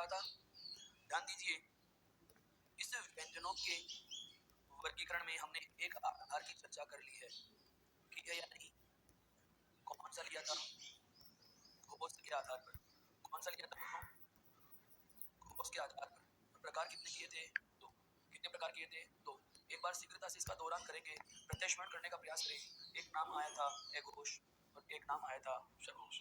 रहा था, ध्यान दीजिए इस व्यंजनों के वर्गीकरण में हमने एक आधार की चर्चा कर ली है, ठीक है या नहीं? कौन सा लिया था? घोष के आधार पर। कौन सा लिया था? घोष के आधार पर। प्रकार कितने किए थे? दो। कितने प्रकार किए थे? दो। एक बार शीघ्रता से इसका दौरान करेंगे, प्रत्यक्ष करने का प्रयास करें। एक नाम आया था एघोष और एक नाम आया था सघोष।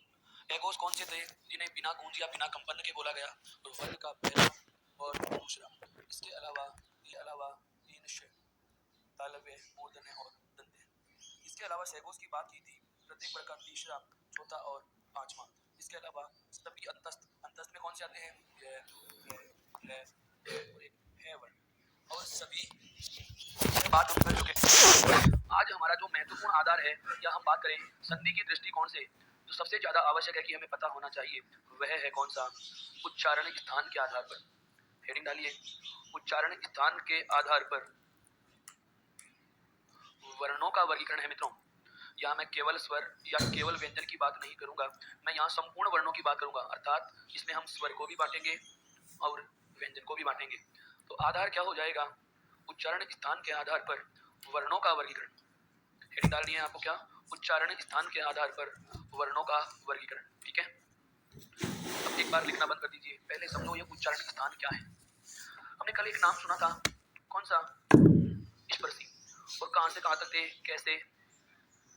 एघोष कौन से थे? जिन्हें बिना गूंज या बिना कंपन के बोला गया, और वर्ण का पहला और दूसरा। इसके अलावा तीन श, तालव्य, मूर्धन्य और दंत्य। इसके अलावा सघोष की बात की थी, प्रत्येक वर्ग का तीसरा, चौथा और पांचवा। इसके अलावा सभी अंतस्थ में कौन से आते हैं? है वर्ण। और सभी बात हम कर चुके हैं। आज हमारा जो महत्वपूर्ण आधार है, या हम बात करें संधि की दृष्टिकोण से जो सबसे ज्यादा आवश्यक है कि हमें पता होना चाहिए, वह है कौन सा? उच्चारण स्थान के आधार पर। हेडिंग डालिए, उच्चारण स्थान के आधार पर वर्णों का वर्गीकरण है मित्रों। यहाँ मैं केवल स्वर या केवल व्यंजन की बात नहीं करूंगा, मैं यहाँ संपूर्ण वर्णों की बात करूंगा, अर्थात इसमें हम स्वर को भी बांटेंगे और व्यंजन को भी बांटेंगे। तो आधार क्या हो जाएगा? उच्चारण स्थान के आधार पर वर्णों का वर्गीकरण। हेडिंग डालनी है आपको, क्या? उच्चारण स्थान के आधार पर वर्णों का वर्गीकरण, ठीक है? अब एक बार लिखना बंद कर दीजिए, पहले समझो ये उच्चारण स्थान क्या है। हमने कल एक नाम सुना था, कौन सा? स्पर्शी। और कहां से कहां तक थे? कैसे,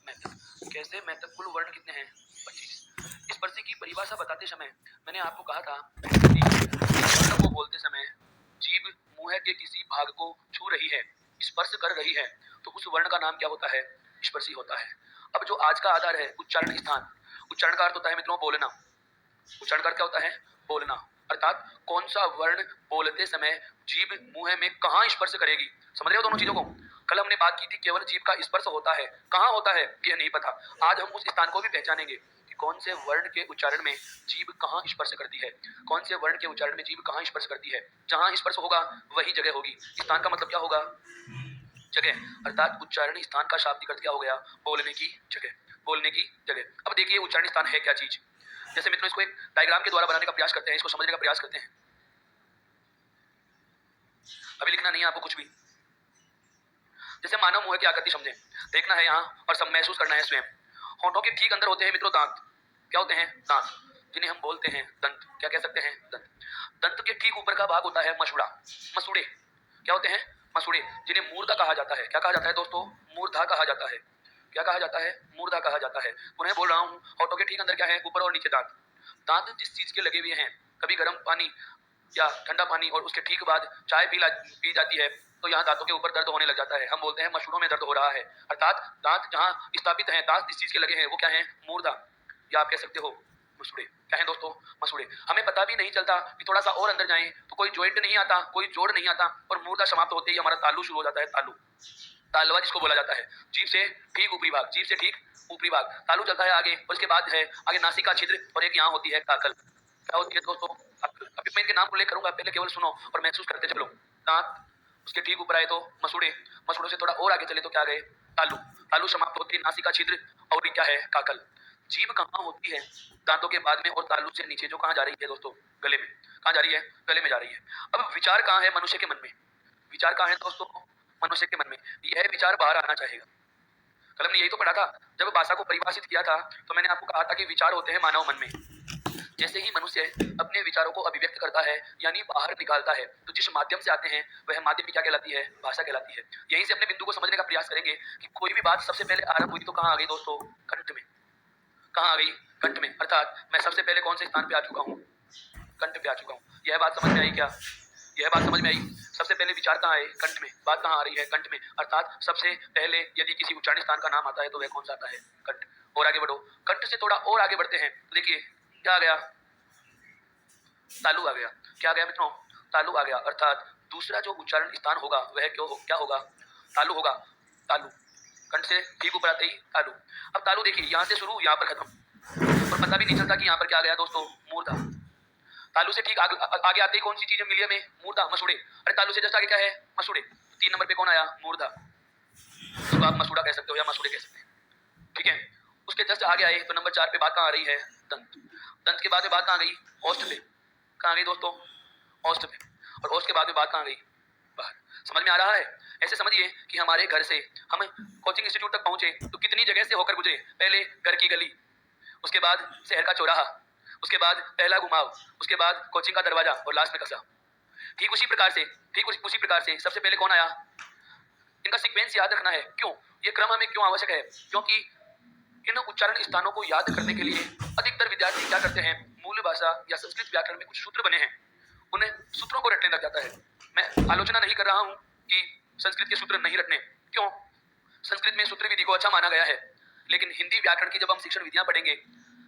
मैथक। कैसे, मैथक। कुल वर्ण कितने हैं? 25। स्पर्शी की परिभाषा बताते समय मैंने आपको कहा था वर्ण को बोलते समय जीभ मुंह के किसी भाग को छू रही है, स्पर्श कर रही है, तो उस वर्ण का नाम क्या होता है? स्पर्शी होता है। अब जो आज का आधार है उच्चारण स्थान, उच्चारण का अर्थ होता है मित्रों बोलना। उच्चारण का अर्थ क्या होता है? बोलना, अर्थात कौन सा वर्ण बोलते समय जीभ मुंह में कहां स्पर्श करेगी। समझ रहे हो दोनों चीजों को? कल हमने बात की थी केवल जीभ का स्पर्श होता है, कहां होता है यह नहीं पता। आज हम उस स्थान को भी पहचानेंगे कि कौन से वर्ण के उच्चारण में जीभ कहां स्पर्श करती है, कौन से वर्ण के उच्चारण में जीभ कहां स्पर्श करती है। जहां स्पर्श होगा वही जगह होगी। स्थान का मतलब क्या होगा? जगह, अर्थात उच्चारण स्थान का शाब्दिक अर्थ क्या हो गया? बोलने की जगह, बोलने की जगह। अब देखिए उच्चारण स्थान है क्या चीज। जैसे मित्रों इसको एक डायग्राम के द्वारा बनाने का प्रयास करते हैं, इसको समझने का प्रयास करते हैं। अभी लिखना नहीं है आपको कुछ भी। जैसे मानव मुंह की आकृति समझें, देखना है यहाँ और सब महसूस करना है स्वयं। होंठों के ठीक अंदर होते हैं मित्रों दांत। क्या होते हैं? दांत, जिन्हें हम बोलते हैं दंत। क्या कह सकते हैं? दंत। दंत के ठीक ऊपर का भाग होता है मसूड़ा, मसूड़े। क्या होते हैं? मसूड़े, जिन्हें मूर्धा कहा जाता है। क्या कहा जाता है दोस्तों? मूर्धा कहा जाता है। क्या कहा जाता है? मूर्धा कहा जाता है। पुनः बोल रहा हूँ, होंठों के ठीक अंदर क्या है? ऊपर और नीचे दांत। दांत जिस चीज के लगे हुए हैं, कभी गर्म पानी या ठंडा पानी और उसके ठीक बाद चाय पी जाती है, तो यहाँ दांतों के ऊपर दर्द होने लग जाता है। हम बोलते हैं मसूड़ों में दर्द हो रहा है, अर्थात दांत जहाँ स्थापित हैं, दांत जिस चीज के लगे हैं वो क्या है? मूर्धा, या आप कह सकते हो मसूड़े। क्या है दोस्तों? मसूड़े। हमें पता भी नहीं चलता कि थोड़ा सा और अंदर जाएं तो कोई ज्वाइंट नहीं आता, कोई जोड़ नहीं आता, और मूर्धा समाप्त होते ही हमारा तालु शुरू हो जाता है। तालु, तालवा जिसको बोला जाता है, जीभ से ठीक ऊपरी भाग, जीभ से ठीक ऊपरी भाग, तालु चलता है आगे, और उसके बाद है आगे नासिका छिद्र, और एक यहाँ होती है काकल। क्या होती है दोस्तों? अभी मैं इनके नाम उल्लेख करूंगा, पहले केवल सुनो और महसूस करते चलो। दांत, उसके ठीक ऊपर आए तो मसूड़े, मसूड़ों से थोड़ा और आगे चले तो क्या गए? तालु, तालु समाप्त होती है नासिका छिद्र, और क्या है? काकल। जीभ कहाँ होती है? दांतों के बाद में, और तालु से नीचे जो कहाँ जा रही है दोस्तों? गले में। कहाँ जा रही है? गले में जा रही है। अब विचार कहाँ है? मनुष्य के मन में। विचार कहाँ है दोस्तों? मनुष्य के मन में। यह विचार बाहर आना चाहेगा। कल हमने यही तो पढ़ा था, जब भाषा को परिभाषित किया था तो मैंने आपको कहा था कि विचार होते हैं मानव मन में। जैसे ही मनुष्य अपने विचारों को अभिव्यक्त करता है, यानी बाहर निकालता है, तो जिस माध्यम से आते हैं वह माध्यम क्या कहलाती है? भाषा कहलाती है। यहीं से अपने बिंदु को समझने का प्रयास करेंगे कि कोई भी बात सबसे पहले आरंभ हुई तो कहाँ आ गई दोस्तों? कंठ में। कहाँ आ गई? कंठ में, अर्थात मैं सबसे पहले कौन से स्थान पे आ चुका हूँ? कंठ पे आ चुका हूँ। यह बात समझ में आई क्या? यह बात समझ में आई? सबसे पहले विचार कहाँ है? कंठ में। बात कहाँ आ रही है? कंठ में, अर्थात सबसे पहले यदि किसी उच्चारण स्थान का नाम आता है तो वह कौन सा आता है? कंठ। और आगे बढ़ो, कंठ से थोड़ा और आगे बढ़ते हैं तो देखिए क्या आ गया? तालु आ गया। क्या आ गया मित्रों? तालु आ गया, अर्थात दूसरा जो उच्चारण स्थान होगा वह क्या होगा? तालु होगा। तालु, कंठ से ठीक ऊपर आते ही तालु। अब तालु देखिए यहाँ से शुरू, यहाँ पर खत्म, और पता भी नहीं चलता कि यहाँ पर क्या आ गया दोस्तों? मूर्धा। तालु से ठीक आगे आते ही कौन सी चीज मिली हमें? मूर्धा, मसूड़े। अरे तालु से जस्ट आगे क्या है? मसूड़े। 3 नंबर पे कौन आया? मूर्धा। तो आप मसूड़ा कह सकते हो या मसूड़े कह सकते हैं, ठीक है। उसके जस्ट आगे आए तो नंबर 4 पे बात कहाँ आ रही है? दंत। दंत के बाद में बात कहाँ गई? ओष्ठ पे। कहाँ गई दोस्तों? औस्ट में, और औस्ट के बाद में बात कहाँ गई? बाहर। समझ में आ रहा है? ऐसे समझिए कि हमारे घर से हम कोचिंग इंस्टीट्यूट तक पहुंचे तो कितनी जगह से होकर गुजरे। पहले घर की गली, उसके बाद शहर का चौराहा, उसके बाद पहला घुमाव, उसके बाद कोचिंग का दरवाजा और लास्ट में कसा। ठीक उसी प्रकार से सबसे पहले कौन आया? इनका सीक्वेंस याद रखना है। क्यों? ये क्रम हमें क्यों आवश्यक है? क्योंकि इन उच्चारण स्थानों को याद करने के लिए अधिकतर विद्यार्थी क्या करते हैं, मूल भाषा या संस्कृत व्याकरण में कुछ सूत्र बने हैं, उन्हें सूत्रों को रटने लग जाता है। मैं आलोचना नहीं कर रहा हूं कि संस्कृत के सूत्र नहीं रटने, क्यों? संस्कृत में सूत्र विधि को अच्छा माना गया है, लेकिन हिंदी व्याकरण की जब हम शिक्षण विधियां पढ़ेंगे,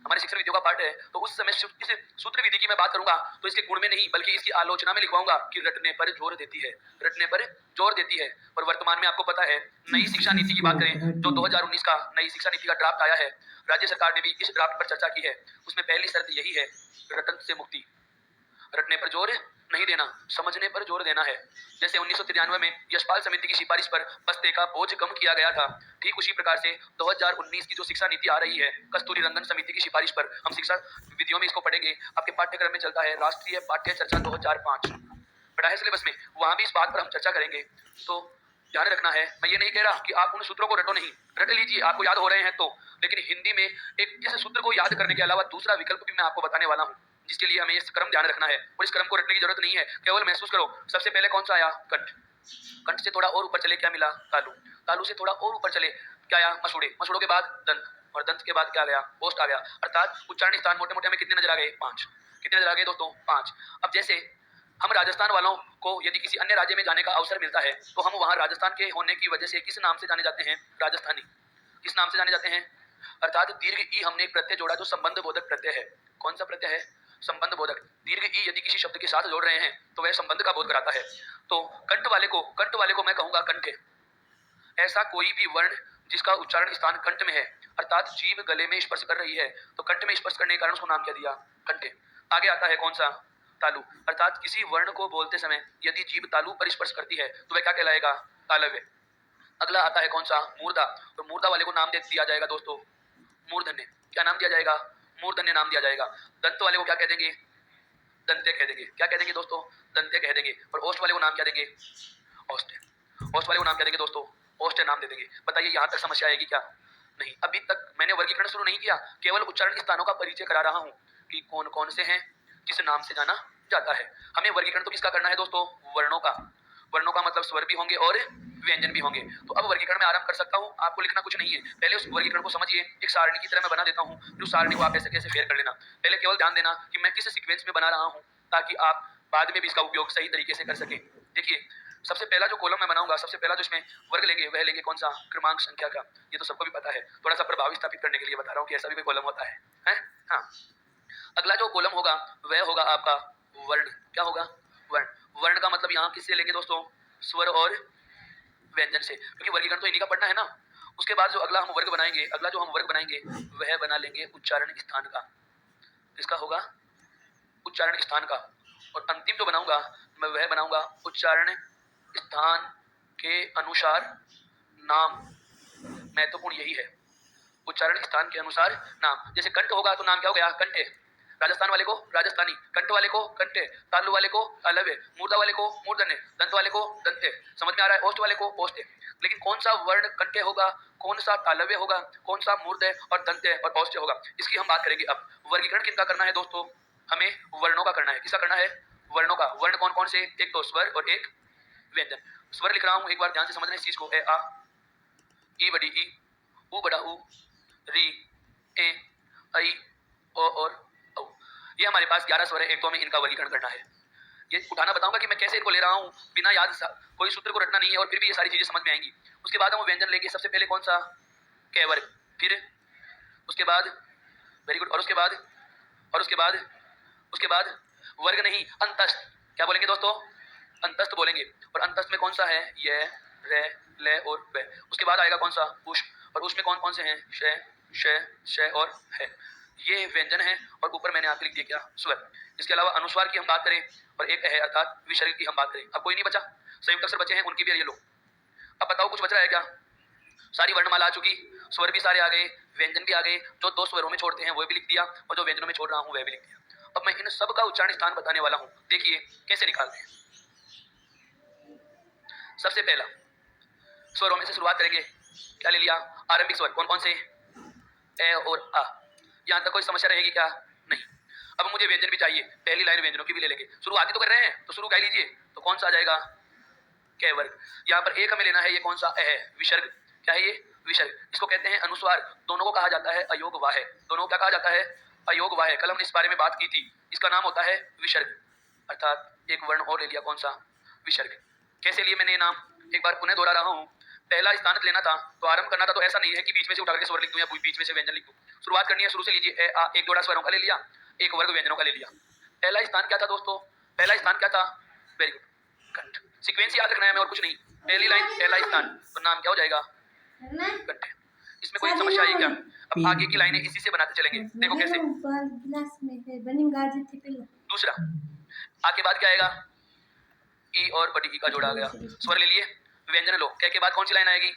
हमारे शिक्षण विधियों का पाठ है, तो उस समय इस सूत्र विधि की मैं बात करूंगा तो इसके गुण में नहीं बल्कि इसकी आलोचना में लिखवाऊंगा कि रटने पर जोर देती है, रटने पर जोर देती है। और वर्तमान में आपको पता है, नई शिक्षा नीति की बात करें जो 2019 का नई शिक्षा नीति का ड्राफ्ट आया है, राज्य सरकार ने भी इस ड्राफ्ट पर चर्चा की है। उसमें पहली शर्त यही है, रटन से मुक्ति, रटने पर जोर नहीं देना, समझने पर जोर देना है। जैसे 1993 में यशपाल समिति की सिफारिश पर बस्ते का बोझ कम किया गया था, ठीक उसी प्रकार से 2019 की जो शिक्षा नीति आ रही है, कस्तूरी रंगन समिति की सिफारिश पर, हम शिक्षा विधियों में इसको पढ़ेंगे। आपके पाठ्यक्रम में चलता है राष्ट्रीय पाठ्य चर्चा 2005, पढ़ा है सिलेबस में, वहां भी इस बात पर हम चर्चा करेंगे। तो ध्यान रखना है, मैं ये नहीं कह रहा कि आप उन सूत्रों को रटो नहीं, रट लीजिए, आपको याद हो रहे हैं तो, लेकिन हिंदी में एक इस सूत्र को याद करने के अलावा दूसरा विकल्प भी मैं आपको बताने वाला हूँ, जिसके लिए हमें इस क्रम ध्यान रखना है। और इस क्रम को रटने की जरूरत नहीं है, केवल महसूस करो। सबसे पहले कौन सा आया? कंठ। कंठ से थोड़ा और ऊपर चले क्या मिला? तालु। तालु से थोड़ा और ऊपर चले क्या आया? मसूड़े। मसूड़ों के बाद दंत, और दंत के बाद क्या गया? ओष्ठ आ गया। अर्थात उच्चारण स्थान मोटे मोटे हमें कितने नजर आ गए? 5। कितने नजर आ गए दोस्तों? 5। अब जैसे हम राजस्थान वालों को यदि किसी अन्य राज्य में जाने का अवसर मिलता है तो हम वहां राजस्थान के होने की वजह से किस नाम से जाने जाते हैं? राजस्थानी। किस नाम से जाने जाते हैं? अर्थात दीर्घ ई हमने एक प्रत्यय जोड़ा जो संबंध बोधक प्रत्यय है। कौन सा प्रत्यय है? संबंध बोधक। दीर्घ ई यदि किसी शब्द के साथ जोड़ रहे हैं तो वह संबंध का बोध कराता है। तो कंठ वाले को मैं कहूंगा कंठे। ऐसा कोई भी वर्ण जिसका उच्चारण स्थान कंठ में है, अर्थात जीभ गले में स्पर्श कर रही है, तो कंठ में स्पर्श करने के कारण उसको नाम क्या दिया? कंठे। आगे आता है कौन सा? तालु। अर्थात किसी वर्ण को बोलते समय यदि जीभ तालु पर स्पर्श करती है तो वह क्या कहलाएगा? तालव्य। अगला आता है कौन सा? मूर्धा। तो मूर्धा वाले को नाम दे दिया जाएगा दोस्तों मूर्धन्य। क्या नाम दिया जाएगा? मूर्धन्य नाम दिया जाएगा। दंत वाले को क्या कह देंगे? दंते कह देंगे। क्या कह देंगे दोस्तों? दंते कह देंगे। और ओष्ठ वाले को नाम क्या देंगे? औष्ठ्य। ओष्ठ वाले को नाम क्या देंगे दोस्तों? औष्ठ्य नाम दे देंगे। बताइए यहाँ तक समस्या आएगी क्या? नहीं। अभी तक मैंने वर्गीकरण शुरू नहीं किया, केवल उच्चारण स्थानों का परिचय करा रहा हूँ कि कौन कौन से हैं, किस नाम से जाना जाता है। हमें वर्गीकरण तो किसका करना है दोस्तों? वर्णों का। वर्णों का मतलब स्वर भी होंगे और व्यंजन भी होंगे। तो अब वर्गीकरण में आरंभ कर सकता हूँ, आपको लिखना कुछ नहीं है, पहले उस वर्गीकरण को समझिए। एक सारणी की तरह मैं बना देता हूँ, जो सारणी को आप ऐसे कैसे फेयर कर लेना। पहले केवल ध्यान देना कि मैं किस सीक्वेंस में बना रहा हूँ, ताकि आप बाद में भी इसका उपयोग सही तरीके से कर सकें। देखिए, सबसे पहला जो कॉलम मैं बनाऊंगा, सबसे पहला जो इसमें वर्ग लेंगे वह लेंगे कौन सा? क्रमांक संख्या का। ये तो सबको भी पता है, थोड़ा सा प्रभाव स्थापित करने के लिए बता रहा हूँ कि ऐसा भी कोई कॉलम होता है, हैं? हाँ। अगला जो कॉलम होगा वह होगा आपका वर्ण। क्या होगा? वर्ण। वर्ण का मतलब यहाँ किससे लेंगे दोस्तों? स्वर और व्यंजन से, क्योंकि वर्गीकरण तो इन्हीं का पढ़ना है ना। उसके बाद जो अगला हम वर्ग बनाएंगे वह बना लेंगे उच्चारण स्थान का। किसका होगा? उच्चारण स्थान का। और अंतिम जो बनाऊंगा मैं वह बनाऊंगा उच्चारण स्थान के अनुसार नाम। महत्वपूर्ण यही है, उच्चारण स्थान के अनुसार नाम। जैसे कंठ होगा तो नाम क्या हो गया? कंठे। राजस्थान वाले को राजस्थानी, कंठ वाले को कंठे, तालु वाले को तालव्य, मूर्धा वाले को मूर्धन्य, दंत वाले को दंते। समझ में आ रहा है? ओष्ठ वाले को ओष्ठे। लेकिन कौन सा वर्ण कंठे होगा, कौन सा तालव्य होगा, कौन सा मूर्धन्य और दंते और ओष्ठ्य होगा, इसकी हम बात करेंगे। अब वर्गीकरण किनका करना है दोस्तों? हमें वर्णों का करना है। किसका करना है? वर्णों का। वर्ण कौन कौन से? एक तो स्वर और एक व्यंजन। स्वर लिख रहा हूं, एक बार ध्यान से समझना इस चीज को। ए आ, ई बड़ी ई, उ बड़ा उ, री, ए, ऐ, ओ और औ। ये हमारे पास 11 स्वर है। एक तो हमें इनका वर्गीकरण करना है। ये उठाना बताऊंगा कि मैं कैसे इनको ले रहा हूँ, बिना याद कोई सूत्र को रटना नहीं है, और फिर भी ये सारी चीजें समझ में आएंगी। उसके बाद हम व्यंजन लेंगे। सबसे पहले कौन सा? कै वर्ग। फिर उसके बाद वेरी गुड, और उसके बाद वर्ग नहीं, अंतस्थ। क्या बोलेंगे दोस्तों? अंतस्थ बोलेंगे। और अंतस्थ में कौन सा है? य, रे, ले और वे। उसके बाद आएगा कौन सा? उष्म। और उसमें कौन कौन से हैं? श, श, श और है। ये व्यंजन है। और ऊपर मैंने आपके लिख दिया क्या? स्वर। इसके अलावा अनुस्वार की हम बात करें और एक है अर्थात विसर्ग की हम बात करें। अब कोई नहीं बचा, संयुक्त अक्षर बचे हैं, उनकी भी ये लो। अब बताओ कुछ बच रहा है क्या? सारी वर्णमाला आ चुकी, स्वर भी सारे आ गए, व्यंजन भी आ गए। जो 2 स्वरों में छोड़ते हैं वो भी लिख दिया, और जो व्यंजनों में छोड़ रहा हूँ वह भी लिख दिया। अब मैं इन सब का उच्चारण स्थान बताने वाला हूं, देखिए कैसे निकालते हैं। सबसे पहला स्वरों में से शुरुआत करेंगे। क्या ले लिया? आरंभिक स्वर कौन कौन से? ए और आ। यहां तक कोई समस्या रहेगी क्या? नहीं। अब मुझे व्यंजन भी चाहिए, पहली लाइन व्यंजनों की भी ले लेंगे। शुरुआती तो कर रहे हैं तो शुरू कह लीजिए, तो कौन सा आ जाएगा? क वर्ग। यहाँ पर एक हमें लेना है, ये कौन सा है? विसर्ग। क्या है ये? विसर्ग। इसको कहते हैं अनुस्वार। दोनों को कहा जाता है अयोग वाह। दोनों को क्या कहा जाता है? अयोग वाह। कल हमने इस बारे में बात की थी, इसका नाम होता है विसर्ग, अर्थात एक वर्ण और ले लिया, कौन सा? विसर्ग। कैसे लिए मैंने ये नाम? एक बार पुनः दोहरा रहा हूं। पहला स्थान लेना था तो आरंभ करना था, तो ऐसा नहीं है कि बीच में से उठा के स्वर लिख दूं या बीच में से व्यंजन लिख दूं। शुरुआत करनी है शुरू से, लीजिए ए आ, एक जोड़ा स्वरों का ले लिया, एक वर्ग व्यंजनों का ले लिया। पहला स्थान क्या था दोस्तों? पहला स्थान क्या था? वेरी गुड, कंठ। सीक्वेंस याद रखना है हमें और कुछ नहीं। पहली लाइन पहला स्थान, तो नाम क्या हो जाएगा? कंठ। इसमें कोई समस्या आई क्या? अब आगे की लाइनें इसी से बनाते चलेंगे, देखो कैसे। दूसरा आगे बाद क्या आएगा? ई और बड़ी ई का जोड़ा आ गया। स्वर ले लिए, व्यंजन लो, क्या के बाद कौन सी लाइन आएगी?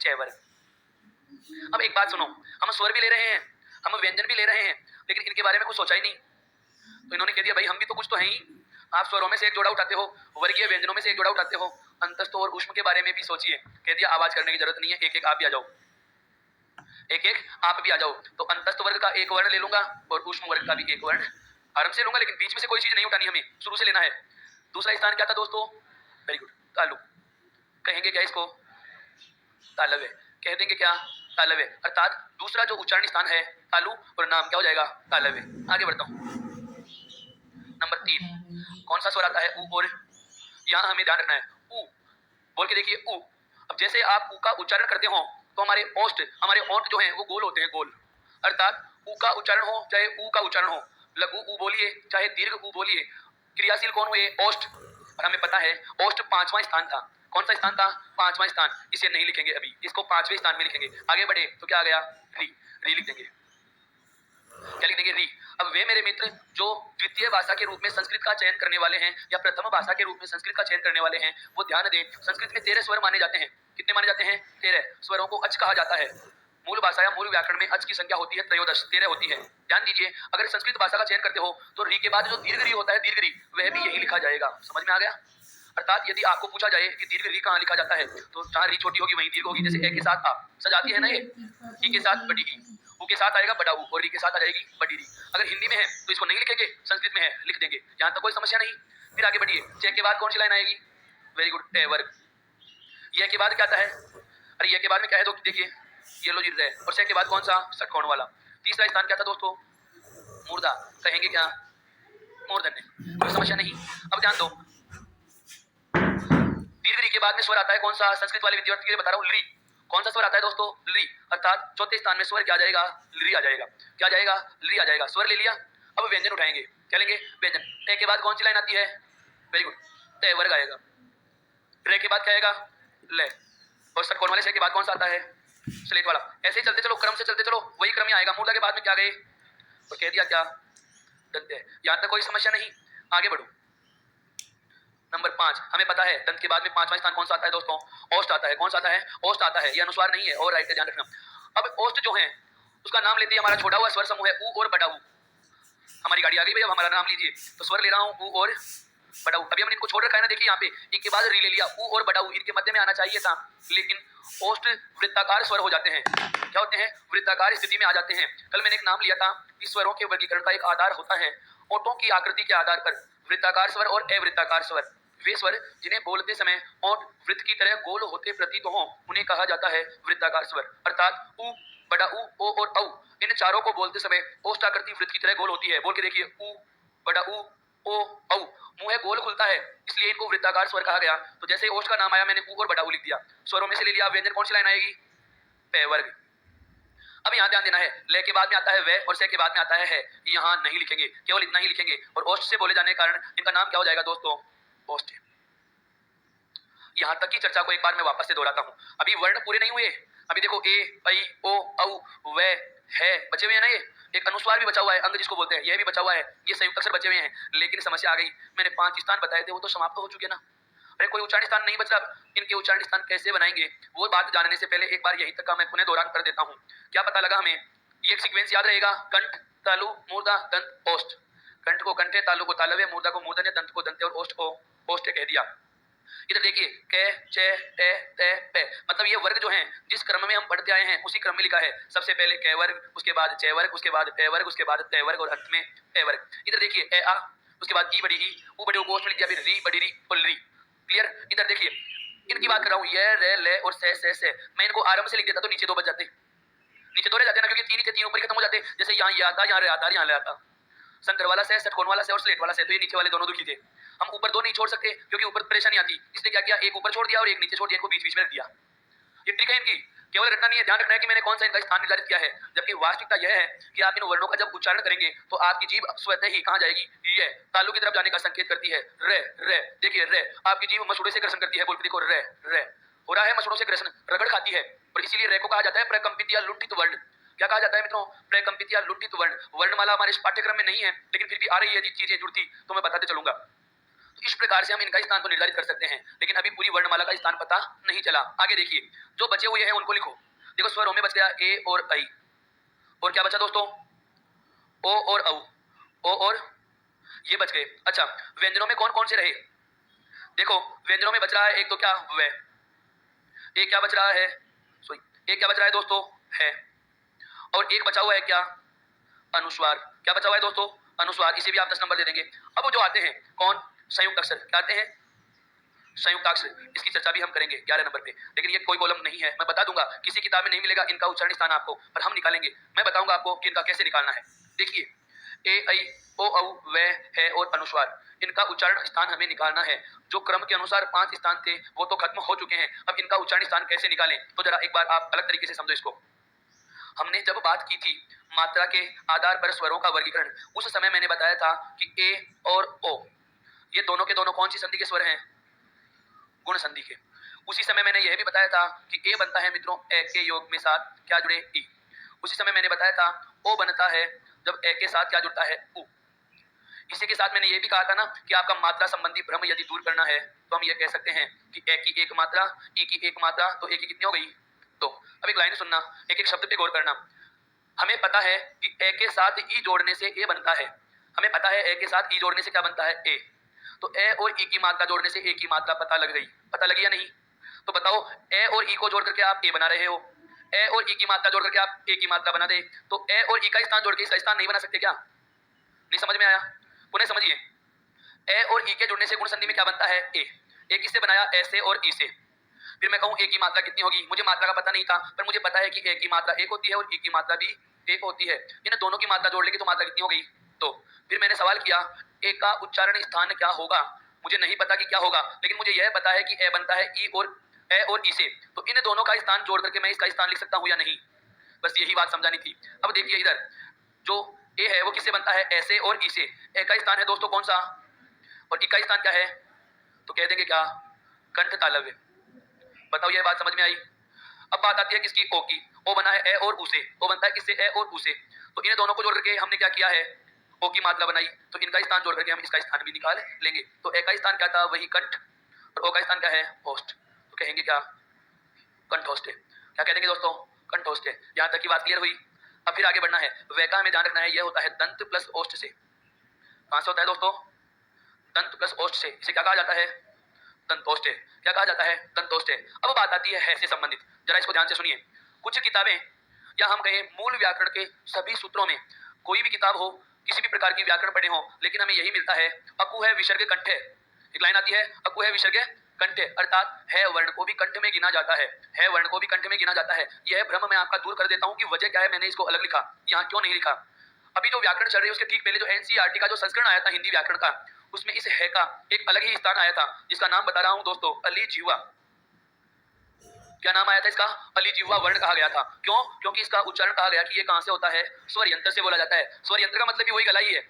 छह वर्ग। अब एक बात सुनो, हम स्वर भी ले रहे हैं, हम व्यंजन भी ले रहे हैं, लेकिन इनके बारे में कुछ सोचा ही नहीं। तो इन्होंने कह दिया भाई हम भी तो कुछ तो हैं ही। आप स्वरों में से एक जोड़ा उठाते हो, वर्गीय व्यंजनों में से एक जोड़ा उठाते हो, अंतस्थ और ऊष्म के बारे में भी सोचिए। कह दिया आवाज करने की जरूरत नहीं है, एक एक आप भी आ जाओ, एक एक आप भी आ जाओ। तो अंतस्थ वर्ग का एक वर्ण ले लूंगा और ऊष्म वर्ग का भी एक वर्ण आरंभ से लूंगा, लेकिन बीच में से कोई चीज नहीं उठानी, हमें शुरू से लेना है। दूसरा स्थान क्या था दोस्तों? वेरी गुड, तालु। कहेंगे क्या इसको? तालव्य। कह देंगे क्या? तालव्य। अर्थात दूसरा जो उच्चारण स्थान है तालु, और नाम क्या हो जाएगा? तालव्य। आगे बढ़ता हूं। नंबर 3 कौन सा स्वर आता है? ऊ और। यहां हमें ध्यान रखना है, ऊ बोल के देखिए, ऊ। अब जैसे आप ऊ का उच्चारण करते हो तो हमारे ओष्ठ, हमारे ओंठ जो हैं वो गोल होते हैं, गोल। अर्थात ऊ का उच्चारण हो चाहे ऊ का उच्चारण हो, लघु ऊ बोलिए चाहे दीर्घ ऊ बोलिए, क्रियाशील कौन हुए? ओष्ठ। और हमें पता है ओष्ठ पांचवा स्थान था। कौन सा स्थान था? पांचवा स्थान। इसे नहीं लिखेंगे अभी, इसको पांचवें स्थान में लिखेंगे। आगे बढ़े तो क्या आ गया? री। री लिख देंगे। क्या लिख देंगे? री। अब वे मेरे मित्र जो द्वितीय भाषा के रूप में संस्कृत का चयन करने वाले हैं या प्रथम भाषा के रूप में संस्कृत का चयन करने वाले हैं, वो ध्यान दें, संस्कृत में 13 स्वर माने जाते हैं। कितने माने जाते हैं? 13 स्वरों को अच कहा जाता है। मूल भाषा या मूल व्याकरण में अच की संख्या होती है 13, 13 होती है। ध्यान दीजिए, अगर संस्कृत भाषा का चयन करते हो तो री के बाद जो दीर्घ री होता है, दीर्घ री, वह भी यही लिखा जाएगा। समझ में आ गया? अर्थात यदि आपको पूछा जाए कि दीर्घ री कहाँ लिखा जाता है, तो जहाँ री छोटी होगी वहीं दीर्घ होगी। जैसे ए के साथ आ सजाती है ना, ये ई के साथ बड़ी ई, ऊ के साथ आएगा बड़ा ऊ, और री के साथ आ जाएगी बड़ी री। अगर हिंदी में है तो इसको नहीं लिखेंगे, संस्कृत में है लिख देंगे। यहाँ तक कोई समस्या नहीं। फिर आगे बढ़िए, चे के बाद कौन सी लाइन आएगी? वेरी गुड, टे वर्ग। ये के बाद क्या आता है? अरे ये के बाद में क्या है? तो देखिए ये लो जीत है। और से के बाद कौन सा? षटकोण वाला। तीसरा स्थान क्या था दोस्तों? मूर्धा। कहेंगे क्या? मूर्धन्य। कोई समस्या नहीं। अब ध्यान दो, दीर्घ री के बाद में स्वर आता है कौन सा? संस्कृत वाले विद्यार्थी के लिए बता रहा हूँ, ली। कौन सा स्वर आता है दोस्तों? ली। अर्थात चौथे स्थान में स्वर क्या आ जाएगा? ली आ जाएगा। क्या जाएगा? ली आ जाएगा। स्वर ले लिया, अब व्यंजन उठाएंगे। क्या लेंगे? व्यंजन। टे के बाद कौन सी लाइन आती है? वेरी गुड, टे वर्ग आएगा। रे के बाद क्या आएगा? ले। और षटकोण वाले से के बाद कौन सा आता है? स्लेट वाला। ऐसे ही चलते चलो, क्रम से चलते चलो, वही क्रम ही आएगा। मूर्धा के बाद में क्या गए? और कह दिया क्या? दंत्य। यहां तक कोई समस्या नहीं। आगे बढ़ो। नंबर 5 हमें पता है दंत के बाद में पांचवा स्थान कौन सा आता है दोस्तों? ओष्ठ आता है। कौन सा आता है? ओष्ठ आता है। ये अनुस्वार नहीं है, और राइट ध्यान रखना। अब ओष्ठ जो है उसका नाम लेते हैं, हमारा छोटा हुआ स्वर समूह है ऊ और बड़ा ऊ। हमारी गाड़ी आ गई भाई, अब हमारा नाम लीजिए। तो स्वर ले रहा हूँ ऊ और बड़ा ऊ। अभी हमने इनको छोड़ रखा है ना, देखिए यहाँ पे इनके बाद री ले लिया, ऊ और बड़ा ऊ इनके मध्य में आना चाहिए था, लेकिन ओष्ठ वृत्ताकार स्वर हो जाते हैं। क्या होते हैं? वृत्ताकार स्थिति में आ जाते हैं। कल मैंने एक नाम लिया था, इस स्वरों के वर्गीकरण का एक आधार होता है ओठों की आकृति के आधार पर, वृत्ताकार स्वर और अवृत्ताकार स्वर। वे स्वर जिन्हें बोलते समय ओठ वृत्त की तरह गोल होते प्रतीत हो, उन्हें कहा जाता है वृत्ताकार स्वर। अर्थात ऊ, बड़ा ऊ, ओ और औ, इन चारों को बोलते समय ओष्ठाकृति वृत्त की तरह गोल होती है। बोल के देखिए, ऊ, बड़ा ऊ, ओ, औ। मुंह गोल खुलता है, इसलिए इनको वृत्ताकार स्वर कहा गया। तो जैसे ओष्ठ का नाम आया, मैंने ऊ और बड़ा ऊ लिख दिया। स्वरों में से ले लिया, व्यंजन कौन सी लाइन आएगी? पे वर्ग। अब यहाँ ध्यान देना है, ले के बाद में आता है वे और से के बाद में आता है। यहाँ नहीं लिखेंगे, केवल इतना ही लिखेंगे। और ओष्ठ से बोले जाने के कारण इनका नाम क्या हो जाएगा दोस्तों? ओष्ठ। यहाँ तक की चर्चा को एक बार मैं वापस से दोहराता हूँ। अभी वर्ण पूरे नहीं हुए। अभी देखो ए, ऐ, ओ, औ, वे, है बचे हुए हैं ना, ये एक अनुस्वार भी बचा हुआ है, अंग जिसको बोलते हैं, यह भी बचा हुआ है, ये संयुक्त अक्षर बचे हुए हैं। लेकिन समस्या आ गई, मैंने 5 स्थान बताए थे, वो तो समाप्त हो चुके ना। अरे कोई उच्चारण स्थान नहीं बचा। इनके उच्चारण स्थान कैसे बनाएंगे, वो बात जानने से पहले एक बार यहीं तक का मैं पुनः दोहरान कर देता हूँ। क्या पता लगा हमें? ये एक सीक्वेंस याद रहेगा, कंठ, तालु, मूर्धा, दंत, ओष्ठ। कंठ को कंठे, तालु को तालव्य, मूर्धा को मूर्धन्य, दंत को दंत्य और ओष्ठ को ओष्ठ्य कह दिया। इधर देखिए कै चे टे ते पे, मतलब ये वर्ग जो हैं जिस क्रम में हम पढ़ते आए हैं उसी क्रम में लिखा है। सबसे पहले कै वर्ग, उसके बाद चे वर्ग, उसके बाद टे वर्ग, उसके बाद ते वर्ग और अंत में ए वर्ग। इधर देखिए ए आ, उसके बाद ई बड़ी ई, ऊ बड़ी ऊ को ओष्ठ में लिख दिया, फिर री बड़ी री और री। क्लियर? इधर देखिए इनकी बात कर रहा हूँ, ये रे ले और से। मैं इनको आरंभ से लिख देता तो नीचे दो बच जाते, नीचे दो रह जाते ना, क्योंकि तीन ही थे, तीन ऊपर खत्म हो जाते। जैसे यहाँ ये आता, यहाँ रे आता, यहाँ ले आता। शंकर वाला से, षटकोण वाला से और स्लेट वाला से, तो ये नीचे वाले दोनों दुखी थे। हम ऊपर दो नहीं छोड़ सकते क्योंकि ऊपर परेशानी आती, इसलिए क्या किया, एक ऊपर छोड़ दिया और एक नीचे छोड़ दिया, इनको बीच बीच में रख दिया। ये ट्रिक है इनकी, केवल रटना नहीं है, ध्यान रखना है कि मैंने कौन सा इनका स्थान निर्धारित किया है। जबकि वास्तविकता यह है कि आप इन वर्णों का जब उच्चारण करेंगे तो आपकी जीभ स्वतः ही कहाँ जाएगी, ये तालु की तरफ जाने का संकेत करती है। रे रे, देखिए रे, आपकी जीभ मसूड़े से घर्षण करती है, बोल के देखो रे रे हो रहा है, मसूड़ों से घर्षण, रगड़ खाती है, और इसीलिए रे को कहा जाता है प्रकंपित या लुंठित वर्ण। क्या कहा जाता है मित्रों? प्रकंपित या लुंठित वर्ण। वर्णमाला हमारे इस पाठ्यक्रम में नहीं है, लेकिन फिर भी आ रही है, चीजें जुड़ती तो मैं बताते चलूंगा। तो इस प्रकार से हम इनका स्थान तो निर्धारित कर सकते हैं, लेकिन अभी पूरी वर्णमाला का स्थान पता नहीं चला। आगे देखिए जो बचे हुए हैं उनको लिखो। देखो स्वरों में बच गया ए और ऐ, और क्या बचा दोस्तों? ओ और औ, ओ और ये बच गए। अच्छा, व्यंजनों में कौन कौन से रहे? देखो व्यंजनों में बच रहा है एक तो क्या, वे। एक क्या बच रहा है, सॉरी, एक क्या बच रहा है दोस्तों, है। और एक बचा हुआ है क्या, अनुस्वार। क्या बचा हुआ है दोस्तों? अनुस्वार। इसे भी आप 10 नंबर दे देंगे। अब वो जो आते हैं कौन, संयुक्त अक्षर। क्या आते हैं? संयुक्ताक्षर। इसकी चर्चा भी हम करेंगे 11 नंबर पे, लेकिन ये कोई कॉलम नहीं है, मैं बता दूंगा, किसी किताब में नहीं मिलेगा इनका उच्चारण स्थान आपको, पर हम निकालेंगे। मैं बताऊंगा आपको कि इनका कैसे निकालना है। देखिए ए ऐ ओ औ वे है और अनुस्वार, इनका उच्चारण स्थान हमें निकालना है। जो क्रम के अनुसार 5 स्थान थे वो तो खत्म हो चुके हैं, अब इनका उच्चारण स्थान कैसे निकालें, तो जरा एक बार आप अलग तरीके से समझो इसको। हमने जब बात की थी मात्रा के आधार पर स्वरों का वर्गीकरण, उस समय मैंने बताया था कि ए और ओ ये दोनों के दोनों कौन सी संधि के स्वर हैं, गुण संधि के। उसी समय मैंने यह भी बताया था कि ए बनता है मित्रों ए के योग में साथ क्या जुड़े, ई। उसी समय मैंने बताया था ओ बनता है जब ए के साथ क्या जुड़ता है, उ। इसी के साथ मैंने ये भी कहा था ना कि आपका मात्रा संबंधी भ्रम यदि दूर करना है तो हम ये कह सकते हैं कि ए की एक मात्रा, ई की एक मात्रा, तो ए की कितनी हो गई, दो। अब एक लाइन सुनना, एक एक शब्द पे गौर करना। हमें पता है कि ए के साथ ई जोड़ने से ए बनता है, हमें पता है ए के साथ ई जोड़ने से क्या बनता है, ए। तो ए और ई की मात्रा जोड़ने से ए की मात्रा पता लग गई, पता लगी या नहीं? तो बताओ ए और ई को जोड़ करके आप ए बना रहे हो, ए और ई की मात्रा जोड़ करके आप ए की मात्रा बना दे, तो ए और ई का स्थान जोड़ के इसका स्थान नहीं बना सकते क्या? नहीं समझ में आया? पुनः समझिए, ए और ई के जुड़ने से गुण संधि में क्या बनता है, ए। ए किससे बनाया, ए से और ई से। फिर मैं कहूं ए की मात्रा कितनी होगी, मुझे मात्रा का पता नहीं था, पर मुझे पता है कि ए की मात्रा एक होती है और ई की मात्रा भी एक होती है। इन दोनों की मात्रा जोड़ लेगी तो मात्रा कितनी हो गई, दो। फिर मैंने सवाल किया ए का उच्चारण स्थान क्या होगा, मुझे नहीं पता कि क्या होगा, लेकिन मुझे यह पता है कि ए बनता है ई और ए और ई से, तो इन दोनों का स्थान जोड़ करके मैं इसका स्थान लिख सकता हूं या नहीं, बस यही बात समझानी थी। अब देखिए इधर जो ए है वो किससे बनता है, ए से और ई से। ए का स्थान है दोस्तों कौन सा, और ई का स्थान क्या है, तो कह देंगे क्या, कंठ तालव्य। बताओ ये बात समझ में आई? अब बात आती है किसकी, ओ की। ओ बना है ए और उ से, ओ बनता है किससे, ए और उ से। तो इन दोनों को जोड़ करके हमने क्या किया है, ओ की मात्रा बनाई, तो इनका स्थान जोड़ करके हम इसका स्थान भी निकाल लेंगे। तो ए का स्थान क्या था, वही कंठ, और ओ का स्थान क्या है, ओष्ठ। तो कहेंगे क्या, कंठोष्ठ। क्या कह देंगे दोस्तों, कंठोष्ठ। यहाँ तक की बात क्लियर हुई? अब फिर आगे बढ़ना है। वे का हमें ध्यान रखना है, यह होता है दंत प्लस ओष्ठ से। कहां से होता है दोस्तों, दंत प्लस ओष्ठ से। इसे क्या कहा जाता है, दंतोष्ठ। क्या कहा जाता है, दंतोष्ठ। अब बात आती है से संबंधित, जरा इसको ध्यान से सुनिए। कुछ किताबें या हम कहें मूल व्याकरण के सभी सूत्रों में, कोई भी किताब हो, किसी भी प्रकार की व्याकरण पढ़े हो, लेकिन हमें यही मिलता है अकु है विसर्ग कंठे। एक लाइन आती है अकु है विसर्ग कंठे, अर्थात है वर्ण को भी कंठ में गिना जाता है वर्ण को भी कंठ में गिना जाता है। यह भ्रम मैं आपका दूर कर देता हूं कि वजह क्या है, मैंने इसको अलग लिखा, यहाँ क्यों नहीं लिखा। अभी जो व्याकरण चल रही है उसके ठीक पहले जो एनसीईआरटी का जो संस्करण आया था हिंदी व्याकरण का, उसमें इस है का एक अलग ही स्थान आया था, जिसका नाम बता रहा हूं दोस्तों, अली जीवा। क्या नाम आया था इसका, अली जीवा वर्ण कहा गया था। क्यों? क्योंकि इसका उच्चारण कहा गया कि ये कहां से होता है, स्वर यंत्र से बोला जाता है। स्वर यंत्र का मतलब भी वही गला ही है,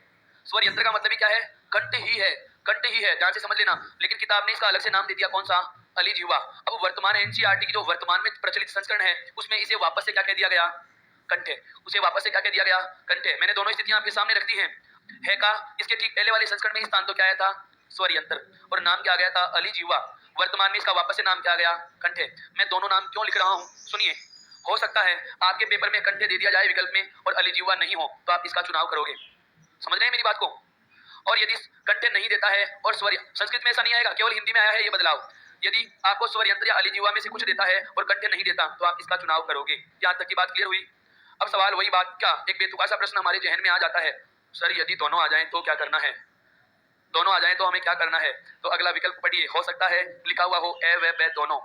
स्वर यंत्र का मतलब भी क्या है, कंठ ही है, कंठ ही है, ध्यान से समझ लेना। लेकिन किताब ने इसका अलग से नाम दे दिया, कौन सा, अली जीवा। अब वर्तमान एनसीईआरटी की जो वर्तमान में प्रचलित संस्करण है उसमें इसे वापस से क्या कह दिया गया, कंठे। उसे वापस से क्या कह दिया गया, कंठे। मैंने दोनों स्थितियां आपके सामने रख दी हैं। है का इसके ठीक पहले वाले संस्करण में स्थान तो क्या आया था, स्वर यंत्र, और नाम क्या आ गया था, अली जीवा। वर्तमान में इसका वापस से नाम क्या आ गया, कंठे। मैं दोनों नाम क्यों लिख रहा हूं, सुनिए। हो सकता है आपके पेपर में कंठे दे दिया जाए विकल्प में और अली जीवा नहीं हो, तो आप इसका चुनाव करोगे। समझ रहे हैं मेरी बात को? और यदि कंठे नहीं देता है और स्वर, संस्कृत में ऐसा नहीं आएगा, केवल हिंदी में आया है ये बदलाव। यदि आपको स्वर यंत्र या अलिजीवा में से कुछ देता है और कंठे नहीं देता तो आप इसका चुनाव करोगे। यहाँ तक की बात क्लियर हुई। अब सवाल वही बात, क्या एक बेतुका सा प्रश्न हमारे जहन में आ जाता है, सर यदि दोनों आ जाएं तो क्या करना है, दोनों आ जाएं तो हमें क्या करना है। तो अगला विकल्प पढ़िए, हो सकता है लिखा हुआ हो ए व ब दोनों,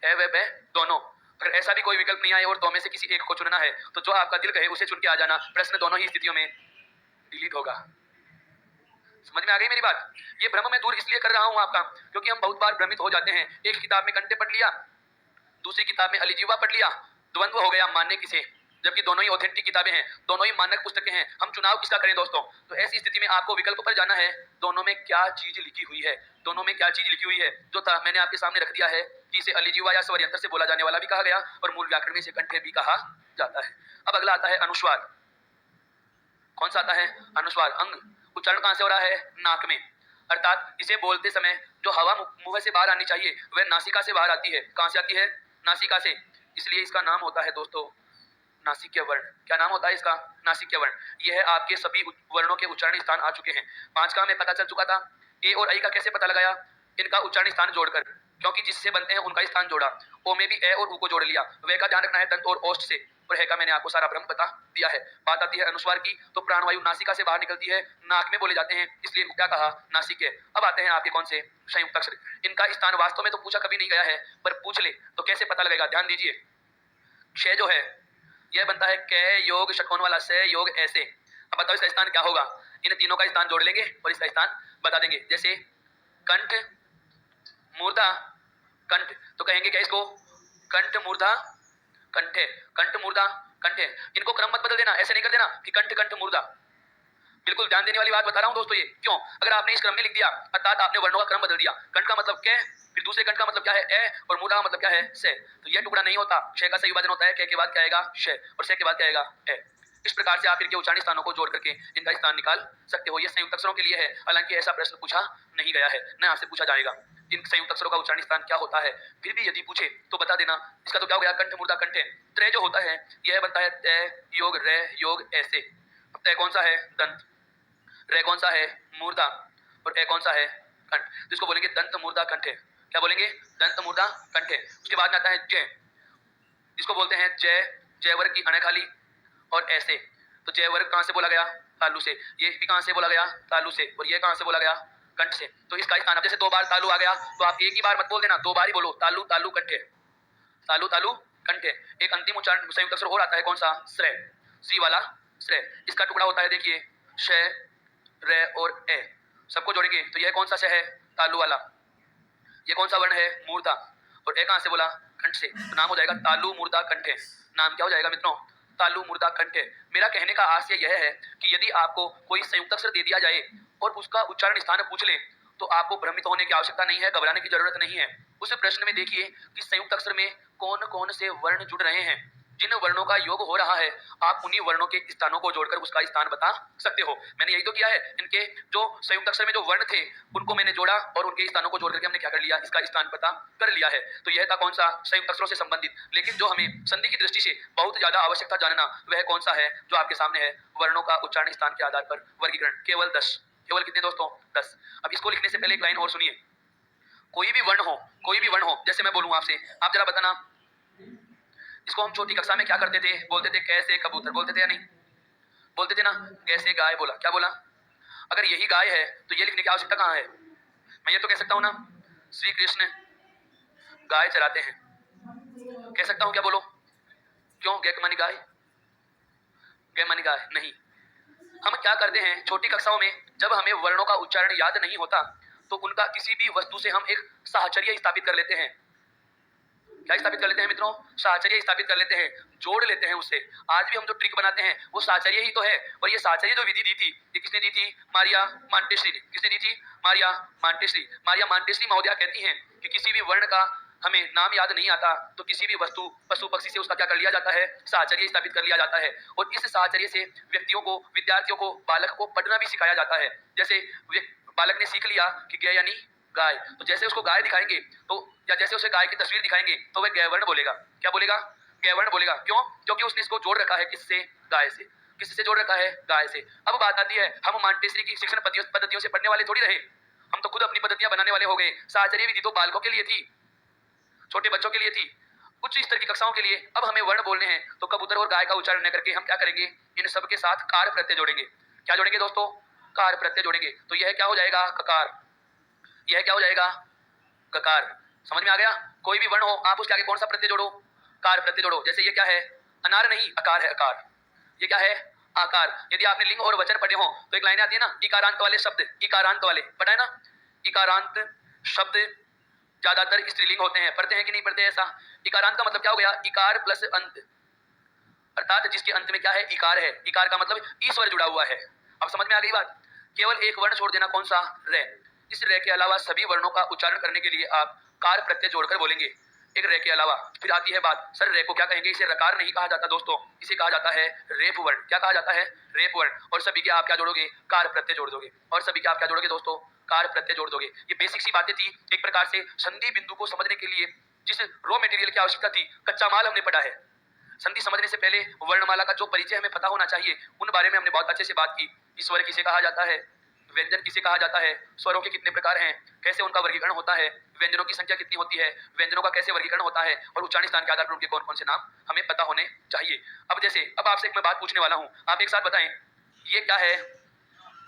ए व ब दोनों। अगर ऐसा भी कोई विकल्प नहीं आए और दो में से किसी एक को चुनना है तो जो आपका दिल कहे उसे चुन के आ जाना, प्रश्न दोनों ही स्थितियों में डिलीट होगा। समझ में आ गई मेरी बात। ये भ्रम मैं दूर इसलिए कर रहा हूं आपका, क्योंकि हम बहुत बार भ्रमित हो जाते हैं। एक किताब में कंठे पढ़ लिया, दूसरी किताब में अलिजीवा पढ़ लिया, द्वंद्व हो गया मानने किसे, जबकि दोनों ही ऑथेंटिक किताबें हैं, दोनों ही मानक पुस्तकें हैं। हम चुनाव किसका करें दोस्तों। तो ऐसी स्थिति में आपको विकल्प पर जाना है, दोनों में क्या चीज लिखी हुई है, दोनों में क्या चीज लिखी हुई है। जो था मैंने आपके सामने रख दिया है कि इसे अलिजीवा या स्वर यंत्र से बोला जाने वाला भी कहा गया और मूल व्याकरण में इसे कंठे भी कहा जाता है। अब अगला आता है अनुस्वार। कौन सा आता है, अनुस्वार। अंग उच्चारण कहां से हो रहा है, नाक में, अर्थात इसे बोलते समय जो हवा मुंह से बाहर आनी चाहिए वह नासिका से बाहर आती है। कहां से आती है, नासिका से। इसलिए इसका नाम होता है दोस्तों नासिक्य वर्ण। क्या नाम होता है इसका, नासिक्य वर्ण। यह आपके सभी वर्णों के उच्चारण स्थान आ चुके हैं। 5 का हमें पता चल चुका था। ए और आई का कैसे पता लगाया, इनका उच्चारण स्थान जोड़कर, क्योंकि जिससे बनते हैं उनका स्थान जोड़ा। ओ में भी ए और ऊ को जोड़ लिया। वे का ध्यान रखना है दंत और ओष्ठ से, और है का मैंने आपको सारा भ्रम बता दिया है। बात आती है अनुस्वार की, तो प्राणवायु नासिका से बाहर निकलती है, नाक में बोले जाते हैं, इसलिए क्या कहा, नासिक्य। अब आते हैं आपके कौन से, संयुक्त अक्षर। इनका स्थान वास्तव में तो पूछा कभी नहीं गया है, पर पूछ ले तो कैसे पता लगेगा। ध्यान दीजिए, क्षय जो है यह बनता है कै योग शकोन वाला से योग ऐसे। अब बताओ इसका स्थान क्या होगा। इन तीनों का स्थान जोड़ लेंगे और इसका स्थान बता देंगे। जैसे कंठ मूर्धा कंठ, तो कहेंगे क्या इसको, कंठ मूर्धा कंठे, कंठ मूर्धा कंठे। इनको क्रम मत बदल देना, ऐसे नहीं कर देना कि कंठ कंठ मूर्धा। बिल्कुल ध्यान देने वाली बात बता रहा हूं दोस्तों। ये क्यों, अगर आपने इस क्रम में लिख दिया अर्थात आपने वर्णों का क्रम बदल दिया। कंठ का मतलब कै, फिर दूसरे कंठ का मतलब क्या है ए, और मूर्धा का मतलब क्या है से, तो यह टुकड़ा नहीं होता। क्षय का सही विभाजन होता है, कै के बाद क्या आएगा क्षय, और से के बाद क्या आएगा ए। इस प्रकार से आप इनके उच्चारण स्थानों को जोड़ करके इनका स्थान निकाल सकते हो। यह संयुक्त अक्षरों के लिए है, हालांकि ऐसा प्रश्न पूछा नहीं गया है, न आपसे पूछा जाएगा इन संयुक्त अक्षरों का उच्चारण स्थान क्या होता है। फिर भी यदि पूछे तो बता देना। इसका तो क्या हो गया, कंठ मूर्धा कंठे। त्रय जो होता है यह बनता है तय योग रे योग ऐसे। अब तय कौन सा है, दंत, रे कौन सा है, मूर्धा, और ए कौन सा है, कंठ। जिसको बोलेंगे दंत मूर्धा कंठे। क्या बोलेंगे, दंत मूर्धा कंठे। उसके बाद में आता है जय, जिसको बोलते हैं जय, जय वर्ग की अणखाली और ऐसे। तो जय वर्ग कहां से बोला गया, तालु से। ये भी कहां से बोला गया, तालु से। और ये कहां से बोला गया, कंठ से। तो इसका स्थान, अब जैसे 2 बार तालु आ गया तो आप एक ही बार मत बोल देना, 2 बार ही बोलो, तालु तालु कंठे, तालु तालु कंठे। एक अंतिम उच्चारण संयुक्त अक्षर और आता है, कौन सा, श्रेय, श्री वाला श्रेय। इसका टुकड़ा होता है देखिए श रे और ए, सबको जोड़ेंगे तो यह कौन सा श है, तालु वाला। ये कौन सा वर्ण है, मूर्धा, और ए कहां से बोला, कंठ से। तो नाम हो जाएगा तालु मूर्धा कंठे। नाम क्या हो जाएगा मित्रों, तालु मूर्धा कंठे। मेरा कहने का आशय यह है कि यदि आपको कोई संयुक्त अक्षर दे दिया जाए और उसका उच्चारण स्थान पूछ ले तो आपको भ्रमित होने की आवश्यकता नहीं है, घबराने की जरूरत नहीं है। उस प्रश्न में देखिए कि संयुक्त अक्षर में कौन कौन से वर्ण जुड़ रहे हैं, जिन वर्णों का योग हो रहा है आप उन्हीं वर्णों के स्थानों को जोड़कर उसका स्थान बता सकते हो। मैंने यही तो किया है। इनके जो संयुक्त अक्षर में जो वर्ण थे उनको मैंने जोड़ा और उनके स्थानों को जोड़ करके हमने क्या कर लिया, इसका स्थान पता कर लिया है। तो यह था कौन सा, संयुक्त अक्षरों से संबंधित। लेकिन जो हमें संधि की दृष्टि से बहुत ज्यादा आवश्यकता जानना वह कौन सा है, जो आपके सामने है, वर्णों का उच्चारण स्थान के आधार पर वर्गीकरण। केवल 10, केवल कितने दोस्तों, 10। अब इसको लिखने से पहले एक लाइन और सुनिए। कोई भी वर्ण हो, कोई भी वर्ण हो, जैसे मैं बोलूं आपसे, आप जरा बताना, इसको हम छोटी कक्षा में क्या करते थे, बोलते थे कैसे कबूतर, बोलते थे या नहीं, बोलते थे ना। कैसे गाय बोला, क्या बोला। अगर यही गाय है तो ये लिखने की आवश्यकता कहाँ है। मैं ये तो कह सकता हूं ना, श्री कृष्ण गाय चराते हैं, कह सकता हूं क्या, बोलो। क्यों, गै मानी गाय, गै मानी गाय नहीं। हम क्या करते हैं छोटी कक्षाओं में, जब हमें वर्णों का उच्चारण याद नहीं होता तो उनका किसी भी वस्तु से हम एक साहचर्य स्थापित कर लेते हैं। क्या स्थापित कर लेते हैं मित्रों, साहचर्य स्थापित कर लेते हैं, जोड़ लेते हैं उससे। आज भी हम जो ट्रिक बनाते हैं वो साहचर्य ही तो है। और ये साहचर्य जो विधि दी थी, ये किसने दी थी, मारिया मांटेश्री ने। किसने दी थी, मारिया मांटेश्री। मारिया मांटेश्री महोदया कहती हैं कि किसी भी वर्ण का हमें नाम याद नहीं आता तो किसी भी वस्तु पशु पक्षी से उसका क्या कर लिया जाता है, साहचर्य स्थापित कर लिया जाता है। और इस साहचर्य से व्यक्तियों को, विद्यार्थियों को, बालक को पढ़ना भी सिखाया जाता है। जैसे बालक ने सीख लिया कि गै यानी गाय, तो जैसे उसको गाय दिखाएंगे तो, या जैसे उसे गाय की तस्वीर दिखाएंगे तो वह गैवर्ण बोलेगा। क्या बोलेगा, गैवर्ण बोलेगा। क्यों, क्योंकि उसने इसको जोड़ रखा है किससे, गाय से। किससे जोड़ रखा है? गाय से। अब बात आती है, हम मॉन्टेसरी की शिक्षण पद्धतियों से पढ़ने वाले थोड़ी रहे, हम तो खुद अपनी पद्धतियां बनाने वाले हो गए। साहचर्य विधि तो बालकों के लिए थी, छोटे बच्चों के लिए थी, उच्च स्तर की कक्षाओं के लिए। अब हमें वर्ण बोलने हैं तो कबूतर और गाय का उच्चारण न करके हम क्या करेंगे? इन सब के साथ कार प्रत्यय जोड़ेंगे। क्या जोड़ेंगे दोस्तों? कार प्रत्यय जोड़ेंगे। तो यह क्या हो जाएगा? ककार। यह क्या हो जाएगा? ककार। समझ में आ गया? कोई भी वर्ण हो, आप उसके आगे कौन सा प्रत्यय जोड़ो? कार प्रत्यय जोड़ो। जैसे ये क्या है? अनार नहीं, अकार है, अकार। ये क्या है? आकार। यदि आपने लिंग और वचन पढ़े हो तो एक लाइन आती है ना, इकारांत वाले शब्द, इकारांत वाले पढ़ा है ना? इकारांत शब्द ज्यादातर स्त्रीलिंग होते हैं, पढ़ते हैं कि नहीं पढ़ते? ऐसा इकारांत का मतलब क्या हो गया? इकार प्लस अंत, अर्थात जिसके अंत में क्या है? इकार है। इकार का मतलब ईश्वर जुड़ा हुआ है। अब समझ में आ गई बात? केवल एक वर्ण छोड़ देना, कौन सा? रे। इस रे के अलावा सभी वर्णों का उच्चारण करने के लिए आप कार प्रत्यय जोड़कर बोलेंगे, एक रे के अलावा। फिर आती है बात, सर रे को क्या कहेंगे? इसे रकार नहीं कहा जाता दोस्तों, इसे कहा जाता है रेप वर्ण। क्या कहा जाता है? रेप वर्ण। और सभी के आप क्या जोड़ोगे? कार प्रत्यय जोड़ दोगे। और सभी के आप क्या जोड़ोगे दोस्तों? कार प्रत्यय जोड़ दोगे। ये बेसिक सी बातें थी, एक प्रकार से संधि बिंदु को समझने के लिए जिस रॉ मटेरियल की आवश्यकता थी, कच्चा माल हमने पढ़ा है। संधि समझने से पहले वर्णमाला का जो परिचय हमें पता होना चाहिए, उन बारे में हमने बहुत अच्छे से बात की। ईश्वर किसे कहा जाता है? व्यंजन किसे कहा जाता है? स्वरों के कितने प्रकार हैं? कैसे उनका वर्गीकरण होता है? व्यंजनों की संख्या कितनी होती है? व्यंजनों का कैसे वर्गीकरण होता है? और उच्चारण स्थान के आधार पर उनके कौन कौन से नाम हमें पता होने चाहिए। अब आपसे एक मैं बात पूछने वाला हूं, आप एक साथ बताएं, ये क्या है?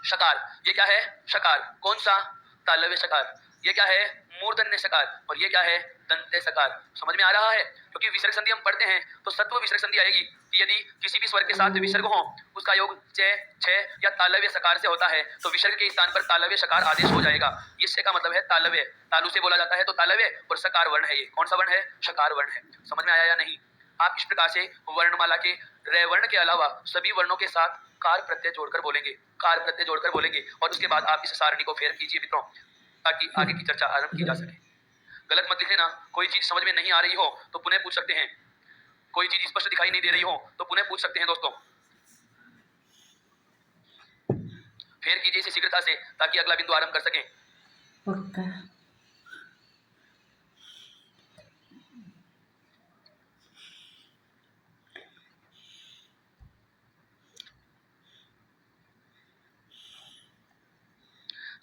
शकार। ये क्या है? शकार। कौन सा? तालव्य शकार। ये क्या है? मूर्धन्य शकार। और ये क्या है? दंत्य शकार। समझ में आ रहा है? क्योंकि विसर्ग संधि हम पढ़ते हैं तो सत्व विसर्ग संधि आएगी कि यदि किसी भी स्वर के साथ विसर्ग हो, उसका योग च, छ या तालव्य शकार से होता है तो विसर्ग के स्थान पर तालव्य शकार आदेश हो जाएगा। इससे का मतलब है तालव्य, तालु से बोला जाता है तो तालव्य, और शकार वर्ण है। ये कौन सा वर्ण है? शकार वर्ण है। समझ में आया या नहीं? आप इस प्रकार से वर्णमाला के रे वर्ण के अलावा सभी वर्णों के साथ कार प्रत्यय जोड़कर बोलेंगे, कार प्रत्यय जोड़कर बोलेंगे। और उसके बाद आप इस सारणी को फेर कीजिए मित्रों, ताकि आगे की चर्चा आरंभ की जा सके। गलत मत लिख लेना, कोई चीज समझ में नहीं आ रही हो तो पुनः पूछ सकते हैं, कोई चीज स्पष्ट दिखाई नहीं दे रही हो तो पुनः पूछ सकते हैं दोस्तों। फेर कीजिए इसे शीघ्रता से ताकि अगला बिंदु आरंभ कर सकें।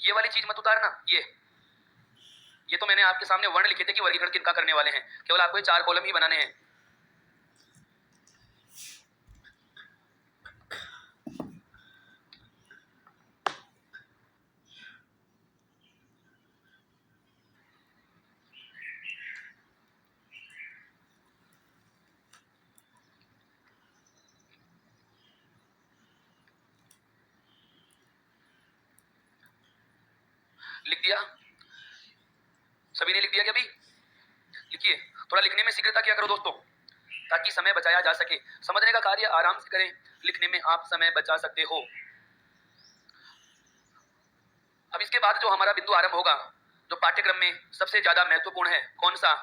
ये वाली चीज मत उतारना। ये तो मैंने आपके सामने वर्ण लिखे थे कि वर्गीकरण किनका करने वाले हैं, केवल आपको ये 4 कॉलम ही बनाने हैं। लिख दिया? सभी ने लिख दिया क्या? अभी लिखिए, थोड़ा लिखने में शीघ्रता किया करो दोस्तों, ताकि समय बचाया जा सके। समझने का कार्य आराम से करें, लिखने में आप समय बचा सकते हो। अब इसके बाद जो हमारा बिंदु आरंभ होगा, जो पाठ्यक्रम में सबसे ज्यादा महत्वपूर्ण है, कौन सा?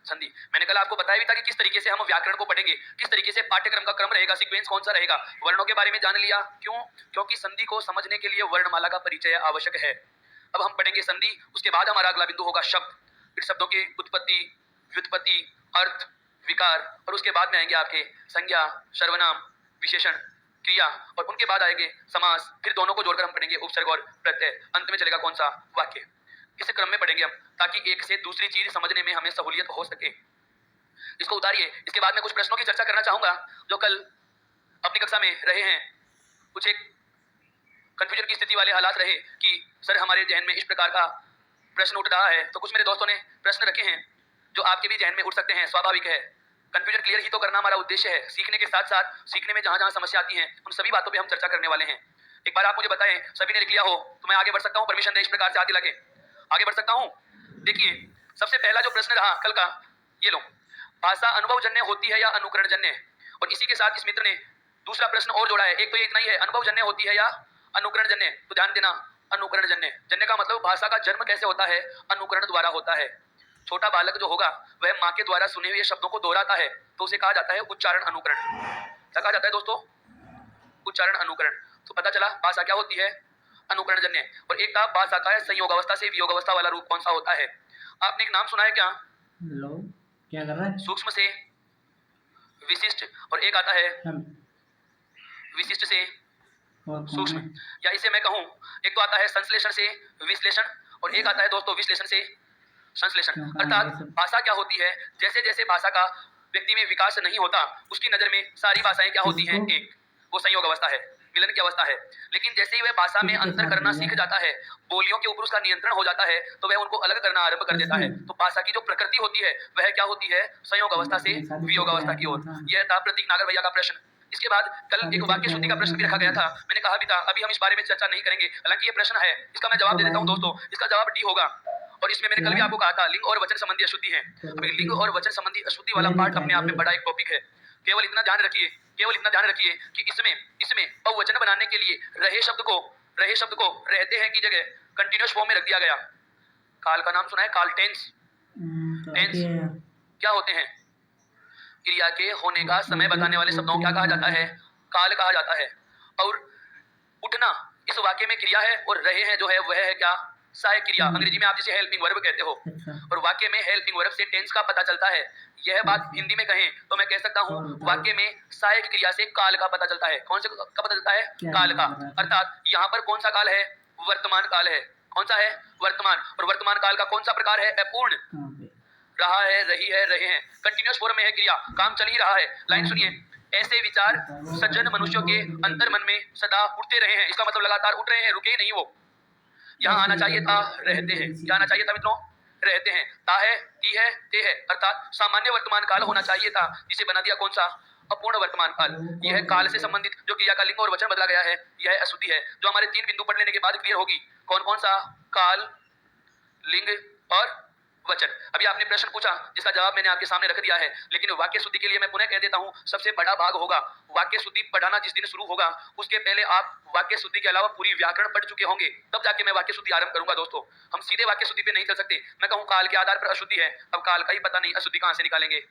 संधि। मैंने कल आपको बताया भी था कि किस तरीके से हम व्याकरण को पढ़ेंगे, किस तरीके से पाठ्यक्रम का क्रम रहेगा, सीक्वेंस कौन सा रहेगा। वर्णों के बारे में जान लिया, क्यों? क्योंकि संधि को समझने के लिए वर्णमाला का परिचय आवश्यक है। अब हम पढ़ेंगे संधि, उसके बाद हमारा अगला बिंदु होगा शब्द, फिर शब्दों की उत्पत्ति, व्युत्पत्ति, अर्थ, विकार, और उसके बाद में आएंगे आपके संज्ञा, सर्वनाम, विशेषण, क्रिया, और उनके बाद आएंगे समास। फिर दोनों को जोड़कर हम पढ़ेंगे उपसर्ग और प्रत्यय। अंत में चलेगा कौन सा? वाक्य। इस क्रम में पढ़ेंगे हम, ताकि एक से दूसरी चीज समझने में हमें सहूलियत हो सके। इसको उतारिए। इसके बाद में कुछ प्रश्नों की चर्चा करना चाहूंगा जो कल अपनी कक्षा में रहे हैं। कुछ एक कंफ्यूजन की स्थिति वाले हालात रहे कि सर हमारे जहन में इस प्रकार का प्रश्न उठ रहा है, तो कुछ मेरे दोस्तों ने प्रश्न रखे हैं जो आपके भी जहन में उठ सकते हैं, स्वाभाविक है। कंफ्यूजन क्लियर ही तो करना हमारा उद्देश्य है। सीखने के साथ साथ सीखने में जहां जहां समस्या आती है उन सभी बातों पे हम चर्चा करने वाले हैं। एक बार आप मुझे बताएं, सभी ने लिख लिया हो तो मैं आगे बढ़ सकता हूं? परमिशन दे इस प्रकार से आगे लगे, आगे बढ़ सकता हूं? देखिए, सबसे पहला जो प्रश्न रहा कल का, ये लो, भाषा अनुभवजन्य होती है या अनुकरणजन्य? और इसी के साथ इस मित्र ने दूसरा प्रश्न और जोड़ा है। एक तो ये इतना ही है, अनुभवजन्य होती है या अनुकरणजन्य? तो ध्यान देना, अनुकरणजन्य। जन्य का मतलब भाषा का जन्म कैसे होता है? अनुकरण द्वारा होता है। छोटा बालक जो होगा वह माँ के द्वारा सुने हुए शब्दों को दोहराता है, तो उसे कहा जाता है उच्चारण अनुकरण। क्या कहा जाता है दोस्तों? उच्चारण अनुकरण। तो पता चला भाषा क्या होती है? अनुकरणजन्य। और एक था भाषा का संयोग अवस्था से वियोग अवस्था वाला रूप कौन सा होता है? आपने एक नाम सुना है क्या? हेलो, क्या कर रहा है? सूक्ष्म से विशिष्ट, और एक आता है विशिष्ट से और कौन सूक्ष्म, है? या इसे मैं कहूं, एक तो आता है संश्लेषण से विश्लेषण और एक आता है दोस्तों विश्लेषण से संश्लेषण। क्यों कहाँ अर्थात ये सब? भाषा क्या होती है, जैसे जैसे भाषा का व्यक्ति में विकास नहीं होता, उसकी नजर में सारी भाषाएं क्या होती हैं, किसको? एक, वो संयोग अवस्था है, मिलन की अवस्था है। लेकिन जैसे ही वह भाषा में किसके अंतर साथ करना मिला सीख है? जाता है, बोलियों के ऊपर उसका नियंत्रण हो जाता है, तो वह उनको अलग करना आरंभ कर देता किसने? है। तो भाषा की जो प्रकृति होती है वह क्या होती है, संयोग अवस्था से मैं शादी वियोग करके अवस्था आया की था ओर। बता। यह था प्रतीक नागर भैया का प्रश्न। इसके बाद कल शादी एक वाक्य करके शुद्धि का आया प्रश्न भी रखा गया था, मैंने कहा भी था अभी हम इस बारे में चर्चा नहीं करेंगे, हालांकि ये प्रश्न है, इसका मैं जवाब दे कब देता हूं आएंगे? दोस्तों। इसका जवाब डी होगा। और इसमें मैंने कल क्या? भी आपको कहा था लिंग और वचन संबंधी अशुद्धि है। तो अभी लिंग और वचन संबंधी अशुद्धि वाला लेने पार्ट क्या अपने आप में है? बड़ा एक टॉपिक है। केवल इतना ध्यान रखिए, केवल इतना ध्यान रखिए कि इसमें इसमें बहुवचन बनाने के लिए रहे शब्द को रहते हैं की जगह कंटिन्यूअस फॉर्म में रख दिया गया। काल का नाम सुना है, काल, टेंस। तो टेंस आके क्या होते हैं, क्रिया के होने का समय बताने वाले शब्दों को क्या कहा जाता है, काल कहा जाता है। और उठना इस वाक्य में क्रिया है और रहे हैं जो है वह है क्या, सहायक क्रिया, अंग्रेजी में आप जिसे हेल्पिंग वर्ब कहते हो। अच्छा। और वाक्य में हेल्पिंग वर्ब से टेंस का पता चलता है। यह बात हिंदी में कहें तो मैं कह सकता हूँ और बताओ। वाक्य में सहायक क्रिया से काल का पता चलता है। कौन से का पता चलता है, क्या काल का। नाम कर रहा था? अर्थात यहाँ पर कौन सा काल है, वर्तमान काल है। कौन सा है, वर्तमान। और वर्तमान काल का कौन सा प्रकार है, अपूर्ण। कहाँ पे? रहा है, रही है, रहे हैं, कंटिन्यूअस फॉर्म में है क्रिया, काम चल ही रहा है। लाइन सुनिए, ऐसे विचार सज्जन मनुष्यों के अंतर मन में सदा उठते रहे हैं। इसका मतलब लगातार उठ रहे हैं, रुके नहीं वो। यहाँ आना चाहिए था, रहते हैं। क्या आना चाहिए था मित्रों, रहते हैं। ता है, ती है, ते है, अर्थात सामान्य वर्तमान काल होना चाहिए था, जिसे बना दिया कौन सा, अपूर्ण वर्तमान काल। यह काल से संबंधित जो क्रिया का लिंग और वचन बदला गया है, यह अशुद्धि है, जो हमारे 3 बिंदु पढ़ लेने के बाद क्लियर होगी। कौन कौन सा, काल, लिंग और वचन। अभी आपने प्रश्न पूछा जिसका जवाब मैंने आपके सामने रख दिया है, लेकिन वाक्य शुद्धि के लिए मैं पुनः कह देता हूं, सबसे बड़ा भाग होगा वाक्य शुद्धि पढ़ाना। जिस दिन शुरू होगा उसके पहले आप वाक्य शुद्धि के अलावा पूरी व्याकरण पढ़ चुके होंगे, तब जाके मैं वाक्य शुद्धि आरंभ करूंगा दोस्तों। हम सीधे वाक्य शुद्धि पे नहीं चल सकते। मैं कहूं काल के आधार पर अशुद्धि है, अब काल का ही पता नहीं अशुद्धि कहां से निकालेंगे।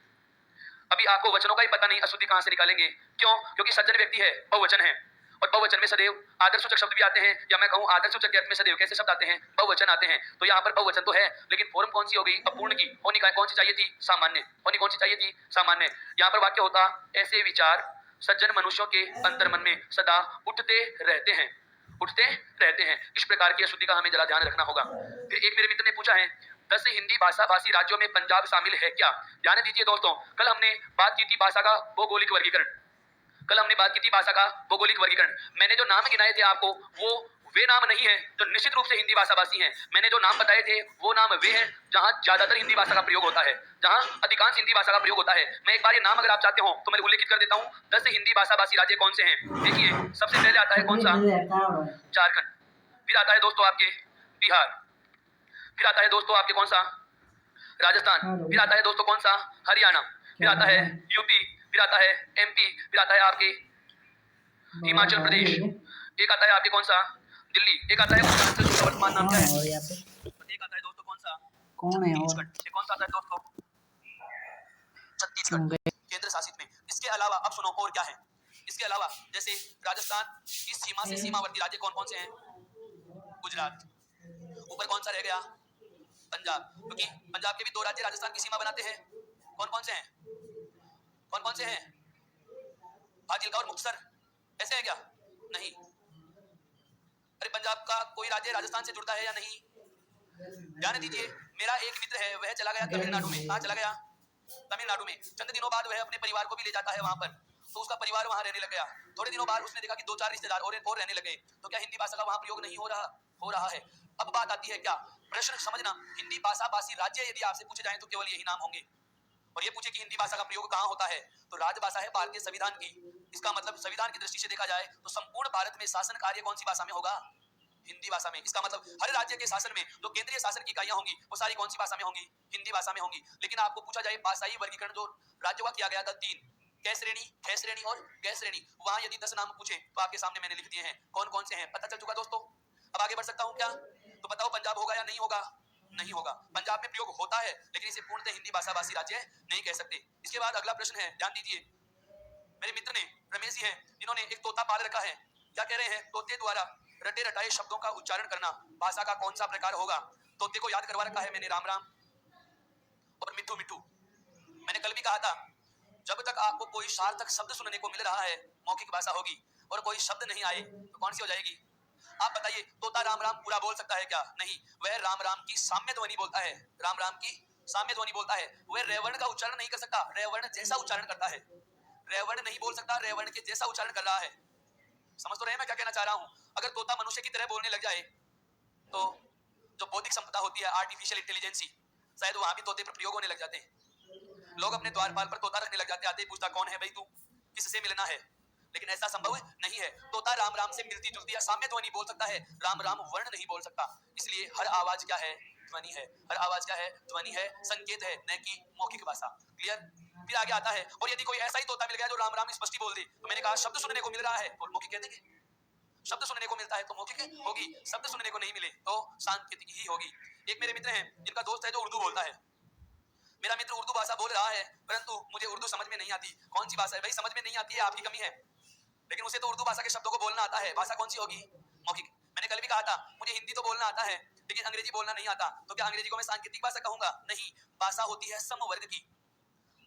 अभी आपको वचनों का ही पता नहीं अशुद्धि कहां से निकालेंगे। क्यों, क्योंकि सज्जन व्यक्ति है, बहुवचन है, और बहुवचन में सदैव आदर्शसूचक शब्द भी आते हैं, या मैं कहूं आदर्शसूचक के अर्थ में सदैव कैसे शब्द आते हैं, बहुवचन आते हैं। तो यहाँ पर बहुवचन तो है, लेकिन फॉर्म कौन सी हो गई, अपूर्ण की। होनी कौन सी चाहिए थी, सामान्य। होनी कौन सी चाहिए थी, सामान्य। यहाँ पर वाक्य होता ऐसे विचार सज्जन मनुष्यों के अंतर्मन में सदा उठते रहते हैं, उठते रहते हैं। इस प्रकार की अशुद्धि का हमें जरा ध्यान रखना होगा। फिर एक मेरे मित्र ने पूछा है 10 हिंदी भाषा भाषी राज्यों में पंजाब शामिल है क्या। ध्यान दीजिए दोस्तों, कल हमने बात की थी भाषा का भौगोलिक वर्गीकरण। कल हमने बात की थी भाषा का भौगोलिक वर्गीकरण। मैंने जो नाम गिनाए थे आपको, वो वे नाम नहीं है जो निश्चित रूप से हिंदी भाषा भाषी हैं। मैंने जो नाम बताए थे वो नाम वे हैं जहां ज्यादातर हिंदी भाषा का प्रयोग होता है, जहां अधिकांश हिंदी भाषा का प्रयोग होता है। मैं एक बार ये नाम अगर आप चाहते हो तो मैं उल्लेखित कर देता हूं 10 हिंदी भाषा भाषी राज्य कौन से हैं। देखिए, सबसे पहले आता है कौन सा, झारखंड। फिर आता है दोस्तों आपके बिहार। फिर आता है दोस्तों आपके कौन सा, राजस्थान। फिर आता है दोस्तों कौन सा, हरियाणा। फिर आता है यूपी। फिर आता है एमपी। फिर आता है आपके हिमाचल प्रदेश। एक आता है आपके कौन सा, दिल्ली। एक आता है उत्तरांचल, जिसका वर्तमान नाम क्या है। एक आता है दोस्तों कौन सा, छत्तीसगढ़। ये कौन सा आता है दोस्तों, छत्तीसगढ़, केंद्र शासित में। इसके अलावा अब सुनो और क्या है। इसके अलावा जैसे राजस्थान की सीमा से सीमावर्ती राज्य कौन कौन से हैं, गुजरात। ऊपर कौन सा रह गया, पंजाब, क्योंकि पंजाब के भी 2 राज्य राजस्थान की सीमा बनाते हैं। कौन कौन से हैं, कौन कौन से हैं, फाजिल्का और मुक्तसर। ऐसे है क्या, नहीं। अरे पंजाब का कोई राज्य राजस्थान से जुड़ता है या नहीं। ध्यान दीजिए, मेरा एक मित्र है, वह चला गया तमिलनाडु में। कहाँ चला गया, तमिलनाडु में। चंद दिनों बाद वह अपने परिवार को भी ले जाता है वहां पर, तो उसका परिवार वहां रहने लग गया। थोड़े दिनों बाद उसने देखा कि 2-4 रिश्तेदार और रहने लगे। तो क्या हिंदी भाषा का वहां प्रयोग नहीं हो रहा है। अब बात आती है क्या, प्रश्न समझना, हिंदी भाषा भाषी राज्य यदि आपसे पूछे जाए तो केवल यही नाम होंगे। और ये पूछे कि हिंदी भाषा का प्रयोग कहाँ होता है, तो राजभाषा है भारतीय संविधान की। इसका मतलब संविधान की दृष्टि से देखा जाए तो संपूर्ण भारत में शासन कार्य कौन सी भाषा में होगा, हिंदी भाषा में। इसका मतलब हर राज्य के शासन में जो केंद्रीय शासन की इकाइयां होंगी वो सारी कौन सी भाषा में होंगी, हिंदी भाषा में होंगी। लेकिन आपको पूछा जाए भाषाई वर्गीकरण जो राज्यों का किया गया था 3, कै श्रेणी, खे श्रेणी और गै श्रेणी, वहां यदि 10 नाम पूछे तो आपके सामने मैंने लिख दिए हैं कौन कौन से हैं, पता चल चुका दोस्तों। अब आगे बढ़ सकता हूं क्या, तो बताओ पंजाब होगा या नहीं होगा, नहीं होगा। पंजाब में प्रयोग होता है लेकिन इसे पूर्णतः हिंदी भाषा भाषी राज्य नहीं कह सकते। इसके बाद अगला प्रश्न है, ध्यान दीजिए, मेरे मित्र ने, रमेश जी हैं, जिन्होंने एक तोता पाल रखा है। क्या कह रहे हैं, तोते द्वारा रटे रटाए शब्दों का उच्चारण करना भाषा का कौन सा प्रकार होगा। तोते को याद करवा रखा है मैंने, राम राम और मिठू मिठू। मैंने कल भी कहा था, जब तक आपको कोई सार्थक शब्द सुनने को मिल रहा है, मौखिक भाषा होगी। और कोई शब्द नहीं आए तो कौन सी हो जाएगी? आप बताइए, तोता राम राम पूरा बोल सकता है क्या? नहीं, वह राम राम की साम्य ध्वनि बोलता है, राम राम की साम्य ध्वनि बोलता है। वह रेवर्ण का उच्चारण नहीं कर सकता, रेवर्ण जैसा उच्चारण करता है। रेवर्ण नहीं बोल सकता, रेवर्ण के जैसा उच्चारण कर रहा है। समझ तो रहे हैं मैं क्या कहना चाह रहा हूं? अगर तोता मनुष्य की तरह बोलने लग जाए तो जो बौद्धिक क्षमता होती है, आर्टिफिशियल इंटेलिजेंसी, शायद वहां भी तोते पर प्रयोग होने लग जाते हैं। लोग अपने द्वारपाल पर तोता रखने लग जाते हैं, आते ही पूछता कौन है भाई तू, किससे मिलना है? लेकिन ऐसा संभव नहीं है। तोता राम राम से मिलती जुलती या साम्य ध्वनि बोल सकता है, राम राम वर्ण नहीं बोल सकता। इसलिए हर आवाज क्या है? ध्वनि है। हर आवाज क्या है? ध्वनि है, संकेत है, न कि मौखिक भाषा। क्लियर? फिर आगे आता है, और यदि कोई ऐसा ही तोता मिल गया जो राम राम स्पष्ट बोल दे, तो मैंने कहा शब्द सुनने को मिल रहा है तो मौखिक कह देंगे, शब्द सुनने को मिलता है तो मौखिक होगी, शब्द सुनने को नहीं मिले तो सांकेतिक ही होगी। एक मेरे मित्र हैं जिनका दोस्त है जो उर्दू बोलता है। मेरा मित्र उर्दू भाषा बोल रहा है, परंतु मुझे उर्दू समझ में नहीं आती। कौन सी भाषा है भाई? समझ में नहीं आती है, आपकी कमी है। लेकिन उसे तो उर्दू भाषा के शब्दों को बोलना आता है। भाषा कौन सी होगी? मौखिक। मैंने कल भी कहा था, मुझे हिंदी तो बोलना आता है लेकिन अंग्रेजी बोलना नहीं आता, तो क्या अंग्रेजी को मैं सांकेतिक भाषा कहूंगा? नहीं, भाषा होती है समवर्ग की।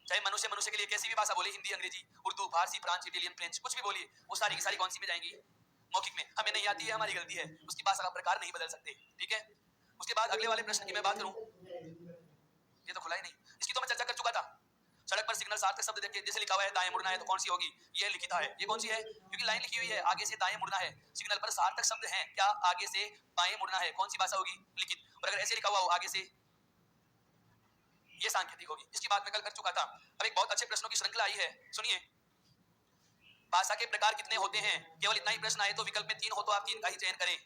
चाहे मनुष्य मनुष्य के लिए कैसी भी भाषा बोले, हिंदी, अंग्रेजी, उर्दू, फारसी, फ्रांस, इटालियन, फ्रेंच, कुछ भी बोलिए, वो सारी की सारी कौन सी में जाएंगी? मौखिक में। हमें नहीं आती है, हमारी गलती है, उसकी भाषा का प्रकार नहीं बदल सकते। ठीक है? उसके बाद अगले वाले प्रश्न की मैं बात करूं, ये तो खुला ही नहीं, इसकी तो मैं चर्चा कर चुका था। सड़क पर सिग्नल सार्थक शब्द देखे, जैसे लिखा हुआ है दाएं मुड़ना है, तो कौन सी होगी? ये लिखित है। ये कौन सी है? क्योंकि लाइन लिखी हुई है, आगे से दाएं मुड़ना है। सिग्नल पर सार्थक शब्द है क्या? आगे से बाएं मुड़ना है। कौन सी भाषा होगी? लिखित। और अगर ऐसे लिखा हुआ हो आगे से, ये सांकेतिक होगी। इसकी बात मैं कल कर चुका था। अब एक बहुत अच्छे प्रश्नों की श्रृंखला आई है, सुनिए। भाषा के प्रकार कितने होते हैं? केवल इतना ही प्रश्न आए तो विकल्प में 3 हो तो आप 3 का ही चयन करें।